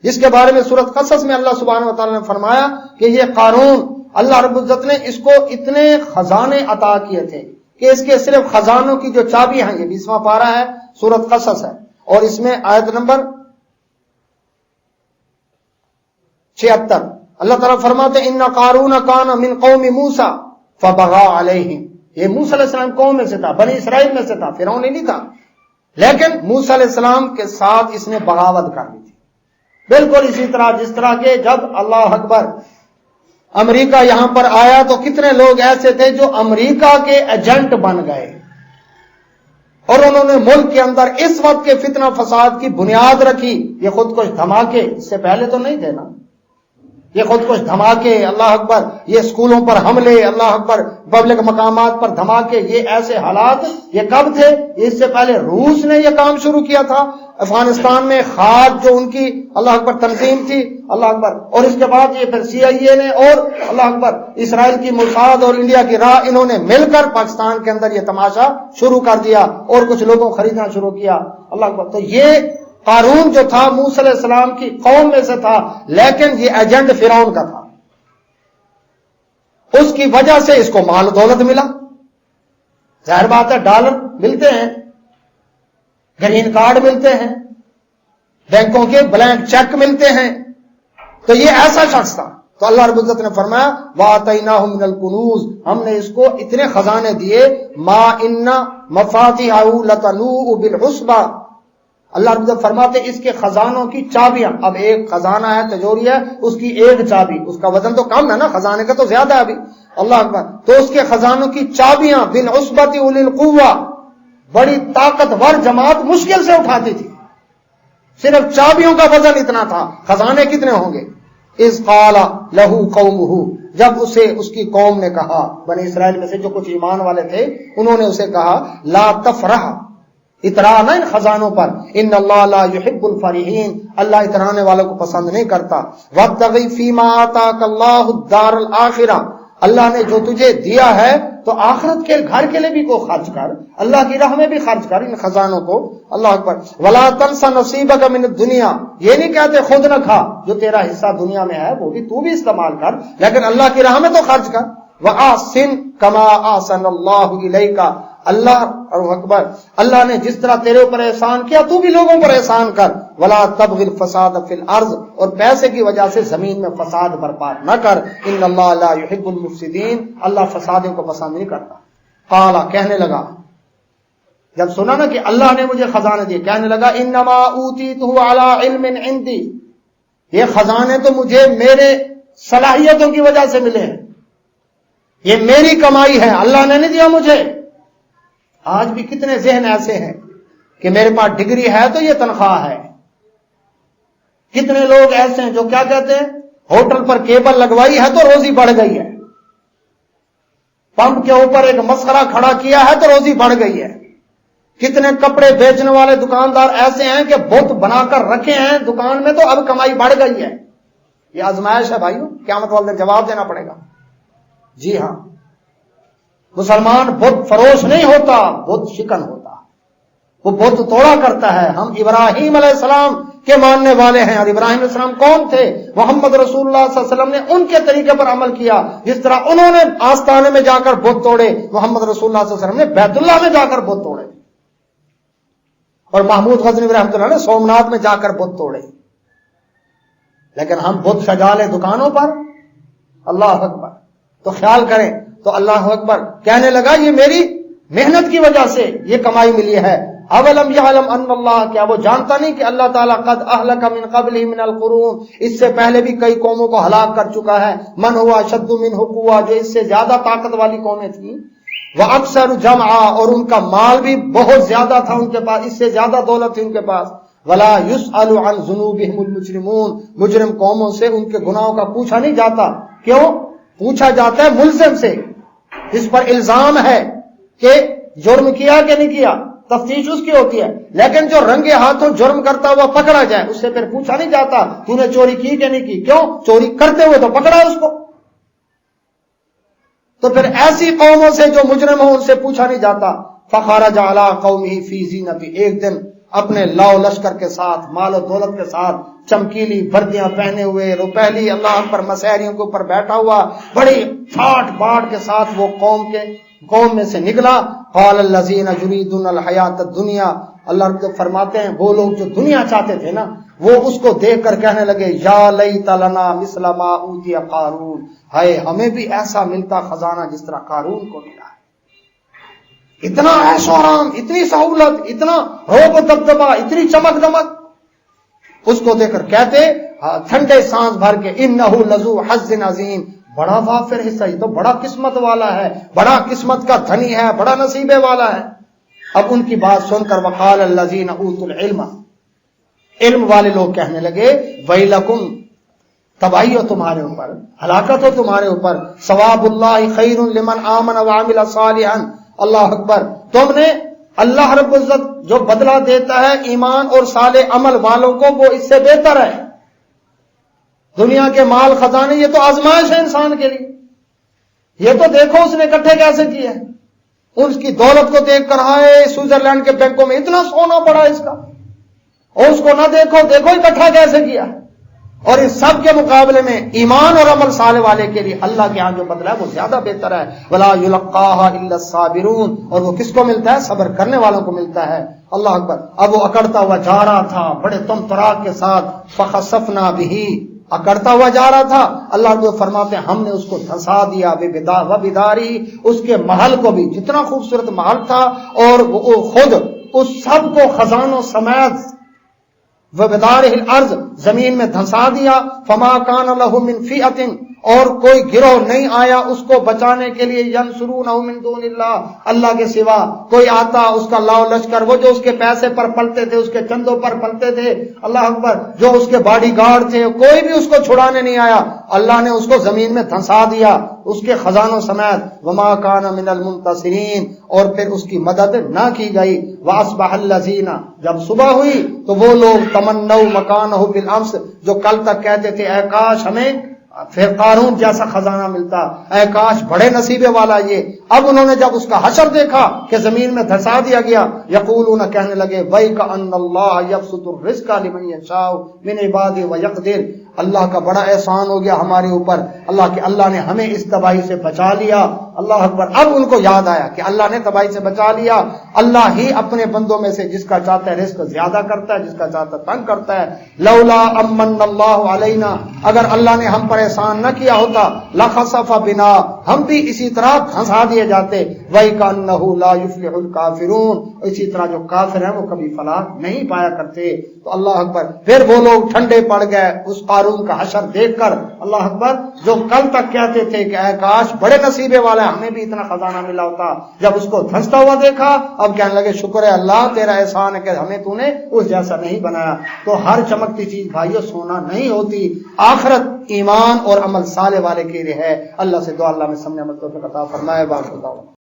جس کے بارے میں سورۃ قصص میں اللہ سبحانہ و تعالیٰ نے فرمایا کہ یہ قارون اللہ رب العزت نے اس کو اتنے خزانے عطا کیے تھے کہ اس کے صرف خزانوں کی جو چابی ہیں، یہ 20واں پارہ ہے سورۃ قصص ہے، اور اس میں آیت نمبر 76 اللہ تعالیٰ فرماتے ان قارون کان من قوم موسیٰ فبغى علیہم، یہ موسیٰ علیہ السلام قوم میں سے تھا، بنی اسرائیل میں سے تھا، فرعون ہی نہیں تھا، لیکن موسیٰ علیہ السلام کے ساتھ اس نے بغاوت کر دی تھی. بالکل اسی طرح جس طرح کہ جب اللہ اکبر امریکہ یہاں پر آیا تو کتنے لوگ ایسے تھے جو امریکہ کے ایجنٹ بن گئے اور انہوں نے ملک کے اندر اس وقت کے فتنہ فساد کی بنیاد رکھی. یہ خودکش دھماکے اس سے پہلے تو نہیں تھے نا، یہ خودکش دھماکے، اللہ اکبر، یہ اسکولوں پر حملے، اللہ اکبر، پبلک مقامات پر دھماکے، یہ ایسے حالات یہ کب تھے؟ اس سے پہلے روس نے یہ کام شروع کیا تھا افغانستان میں، خاد جو ان کی اللہ اکبر تنظیم تھی، اللہ اکبر، اور اس کے بعد یہ پھر CIA نے اور اللہ اکبر اسرائیل کی موساد اور انڈیا کی راہ، انہوں نے مل کر پاکستان کے اندر یہ تماشا شروع کر دیا اور کچھ لوگوں کو خریدنا شروع کیا، اللہ اکبر. تو یہ قارون جو تھا موسیٰ علیہ السلام کی قوم میں سے تھا، لیکن یہ ایجنٹ فرعون کا تھا. اس کی وجہ سے اس کو مال و دولت ملا، ظاہر بات ہے، ڈالر ملتے ہیں، گرین کارڈ ملتے ہیں، بینکوں کے بلینک چیک ملتے ہیں. تو یہ ایسا شخص تھا. تو اللہ رب العزت نے فرمایا وَآتَيْنَاهُ مِنَ الْكُنُوزِ، ہم نے اس کو اتنے خزانے دیے، مَا إِنَّ مَفَاتِحَهُ لَتَنُوءُ بِالْعُصْبَةِ. اللہ رب العزت فرماتے اس کے خزانوں کی چابیاں، اب ایک خزانہ ہے تجوری ہے، اس کی ایک چابی، اس کا وزن تو کم ہے نا، خزانے کا تو زیادہ ہے ابھی، اللہ اکبر. تو اس کے خزانوں کی چابیاں بالعصبۃ اولي القوہ، بڑی طاقتور جماعت مشکل سے اٹھاتی تھی، صرف چابیوں کا وزن اتنا تھا، خزانے کتنے ہوں گے. اذ قال له قومه، جب اسے اس کی قوم نے کہا، بنی اسرائیل میں سے جو کچھ ایمان والے تھے انہوں نے اسے کہا، لا تفرح، اترا نہ ان خزانوں پر، ان اللہ لا يحب الفرحین، اللہ اترانے والوں کو پسند نہیں کرتا. وابتغ فیما آتاک اللہ الدار الآخرہ، اللہ نے جو تجھے دیا ہے تو آخرت کے گھر کے لیے بھی کو خرچ کر، اللہ کی راہ میں بھی خرچ کر ان خزانوں کو، اللہ اکبر. ولا تنس نصیبک من الدنیا، یہ نہیں کہتے خود نہ کھا، جو تیرا حصہ دنیا میں ہے وہ بھی تو بھی استعمال کر، لیکن اللہ کی راہ میں تو خرچ کر. وَأَحْسِنْ كَمَا أَحْسَنَ اللَّهُ إِلَيْكَ، اللہ اکبر، اللہ نے جس طرح تیرے اوپر احسان کیا تو بھی لوگوں پر احسان کر. ولا تبغ الفساد فی الارض، اور پیسے کی وجہ سے زمین میں فساد برپا نہ کر. ان اللہ لا يحب المفسدین، اللہ فسادوں کو پسند نہیں کرتا. قال، کہنے لگا، جب سنا نا کہ اللہ نے مجھے خزانے دیے، کہنے لگا انما اوتیتہ علی علم عندی، یہ خزانے تو مجھے میرے صلاحیتوں کی وجہ سے ملے ہیں، یہ میری کمائی ہے، اللہ نے نہیں دیا مجھے. آج بھی کتنے ذہن ایسے ہیں کہ میرے پاس ڈگری ہے تو یہ تنخواہ ہے. کتنے لوگ ایسے ہیں جو کیا کہتے ہیں، ہوٹل پر کیبل لگوائی ہے تو روزی بڑھ گئی ہے، پمپ کے اوپر ایک مسخرہ کھڑا کیا ہے تو روزی بڑھ گئی ہے. کتنے کپڑے بیچنے والے دکاندار ایسے ہیں کہ بت بنا کر رکھے ہیں دکان میں تو اب کمائی بڑھ گئی ہے. یہ آزمائش ہے بھائیو، قیامت والے دن جواب دینا پڑے گا. جی ہاں، مسلمان بت فروش نہیں ہوتا، بت شکن ہوتا، وہ بت توڑا کرتا ہے. ہم ابراہیم علیہ السلام کے ماننے والے ہیں، اور ابراہیم علیہ السلام کون تھے؟ محمد رسول اللہ صلی اللہ علیہ وسلم نے ان کے طریقے پر عمل کیا. جس طرح انہوں نے آستانے میں جا کر بت توڑے، محمد رسول اللہ صلی اللہ علیہ وسلم نے بیت اللہ میں جا کر بت توڑے، اور محمود غزنوی رحمۃ اللہ نے سومناتھ میں جا کر بت توڑے. لیکن ہم بت سجا لیں دکانوں پر، اللہ اکبر. تو خیال کریں. تو اللہ اکبر کہنے لگا یہ میری محنت کی وجہ سے یہ کمائی ملی ہے. اولم یعلم ان اللہ، کیا وہ جانتا نہیں کہ اللہ تعالیٰ قد اہلک من قبلہ من القرون، اس سے پہلے بھی کئی قوموں کو ہلاک کر چکا ہے. من ہوا اشد منہ قوہ، جو اس سے زیادہ طاقت والی قومیں تھیں. واکثر جمعا، اور ان کا مال بھی بہت زیادہ تھا ان کے پاس، اس سے زیادہ دولت تھی ان کے پاس. ولا یسأل عن ذنوبہم المجرمون، مجرم قوموں سے ان کے گناہوں کا پوچھا نہیں جاتا. کیوں پوچھا جاتا ہے؟ ملزم سے، جس پر الزام ہے کہ جرم کیا کہ نہیں کیا، تفتیش اس کی ہوتی ہے. لیکن جو رنگے ہاتھوں جرم کرتا ہوا پکڑا جائے اس سے پھر پوچھا نہیں جاتا تو نے چوری کی کہ نہیں کی. کیوں؟ چوری کرتے ہوئے تو پکڑا اس کو. تو پھر ایسی قوموں سے جو مجرم ہوں ان سے پوچھا نہیں جاتا. فخرج علی قومہ فی زینتہ، ایک دن اپنے لاؤ لشکر کے ساتھ، مال و دولت کے ساتھ، چمکیلی وردیاں پہنے ہوئے، روپہلی اللہ پر مسحریوں کے اوپر بیٹھا ہوا، بڑی ٹھاٹ باٹ کے ساتھ وہ قوم میں سے نکلا. قال الذین یریدون الحیات الدنیا، اللہ رب فرماتے ہیں وہ لوگ جو دنیا چاہتے تھے نا وہ اس کو دیکھ کر کہنے لگے یا لیت لنا مثل ما اوتی قارون، ہائے ہمیں بھی ایسا ملتا خزانہ جس طرح قارون کو ملا ہے۔ اتنا عیش و آرام، اتنی سہولت، اتنا روب و دبدبا، اتنی چمک دمک، اس کو دیکھ کر کہتے ٹھنڈے سانس بھر کے انہ لذو حظ عظیم، بڑا وافر حصہ، یہ تو بڑا قسمت والا ہے، بڑا قسمت کا دھنی ہے، بڑا نصیبے والا ہے۔ اب ان کی بات سن کر وقال الذین اوتوا العلم، علم والے لوگ کہنے لگے ویلکم، تباہی ہو تمہارے اوپر، ہلاکت ہو تمہارے اوپر، ثواب اللہ خیر لمن آمن وعمل صالحا، اللہ اکبر، تم نے اللہ رب العزت جو بدلہ دیتا ہے ایمان اور صالح عمل والوں کو وہ اس سے بہتر ہے۔ دنیا کے مال خزانے یہ تو آزمائش ہے انسان کے لیے، یہ تو دیکھو اس نے اکٹھے کیسے کیے ہیں، اس کی دولت کو دیکھ کر آئے سوئٹزرلینڈ کے بینکوں میں اتنا سونا پڑا اس کا، اور اس کو نہ دیکھو، دیکھو اکٹھا کیسے کیا، اور اس سب کے مقابلے میں ایمان اور عمل صالح والے کے لیے اللہ کے ہاں جو بدلہ ہے وہ زیادہ بہتر ہے۔ ولا یلقاها الا الصابرون، اور وہ کس کو ملتا ہے؟ صبر کرنے والوں کو ملتا ہے۔ اللہ اکبر، اب وہ اکڑتا ہوا جا رہا تھا بڑے تم تراک کے ساتھ، فخسفنا به، اکڑتا ہوا جا رہا تھا، اللہ کو فرماتے ہیں ہم نے اس کو دھنسا دیا، بداری، اس کے محل کو بھی، جتنا خوبصورت محل تھا اور وہ خود اس سب کو خزانوں سمیت وبدارہ الارض، زمین میں دھنسا دیا۔ فما کان لہ من فئۃ، اور کوئی گروہ نہیں آیا اس کو بچانے کے لیے، ینصرونہ من دون اللہ، اللہ کے سوا کوئی آتا اس کا لاؤ لشکر، وہ جو اس کے پیسے پر پلتے تھے، اس کے چندوں پر پلتے تھے، اللہ اکبر، جو اس کے باڈی گارڈ تھے، کوئی بھی اس کو چھڑانے نہیں آیا، اللہ نے اس کو زمین میں دھنسا دیا اس کے خزانوں سمیت۔ وما کان من المنتصرین، اور پھر اس کی مدد نہ کی گئی۔ واصبح الذین، جب صبح ہوئی تو وہ لوگ تمنوا مکانہ بالامس، جو کل تک کہتے تھے اے کاش ہمیں پھر قارون جیسا خزانہ ملتا، اے کاش بڑے نصیبے والا یہ، اب انہوں نے جب اس کا حشر دیکھا کہ زمین میں دھنسا دیا گیا، یقولون، کہنے لگے وَيْكَأَنَّ اللَّهَ يَبْسُطُ الرِّزْقَ لِمَن يَشَاءُ مِنْ عِبَادِهِ وَيَقْدِرُ، اللہ کا بڑا احسان ہو گیا ہمارے اوپر، اللہ نے ہمیں اس تباہی سے بچا لیا۔ اللہ اکبر، اب ان کو یاد آیا کہ اللہ نے تباہی سے بچا لیا، اللہ ہی اپنے بندوں میں سے جس کا چاہتا ہے رزق زیادہ کرتا ہے، جس کا چاہتا ہے تنگ کرتا ہے۔ لولا امن اللہ علینا، اگر اللہ نے ہم پر احسان نہ کیا ہوتا، لخسف بنا، ہم بھی اسی طرح دھنسا دیے جاتے۔ وَإِكَأَنَّهُ لَا يُفْلِحُ الْكَافِرُونَ، اسی طرح جو کافر ہیں وہ کبھی فلاح نہیں پایا کرتے۔ تو اللہ اکبر، پھر وہ لوگ ٹھنڈے پڑ گئے اس قارون کا حشر دیکھ کر، اللہ اکبر، جو کل تک کہتے تھے کہ اے کاش بڑے نصیبے والا ہے، ہمیں بھی اتنا خزانہ ملا ہوتا، جب اس کو دھنستا ہوا دیکھا اب کہنے لگے شکر ہے اللہ تیرا احسان ہے کہ ہمیں تو نے اس جیسا نہیں بنایا۔ تو ہر چمکتی چیز بھائیو سونا نہیں ہوتی، آخرت ایمان اور عمل صالح والے کے لیے ہے۔ اللہ سے دعا اللہ میں سمجھ عمل توفیق عطا فرمائے۔ بارک اللہ۔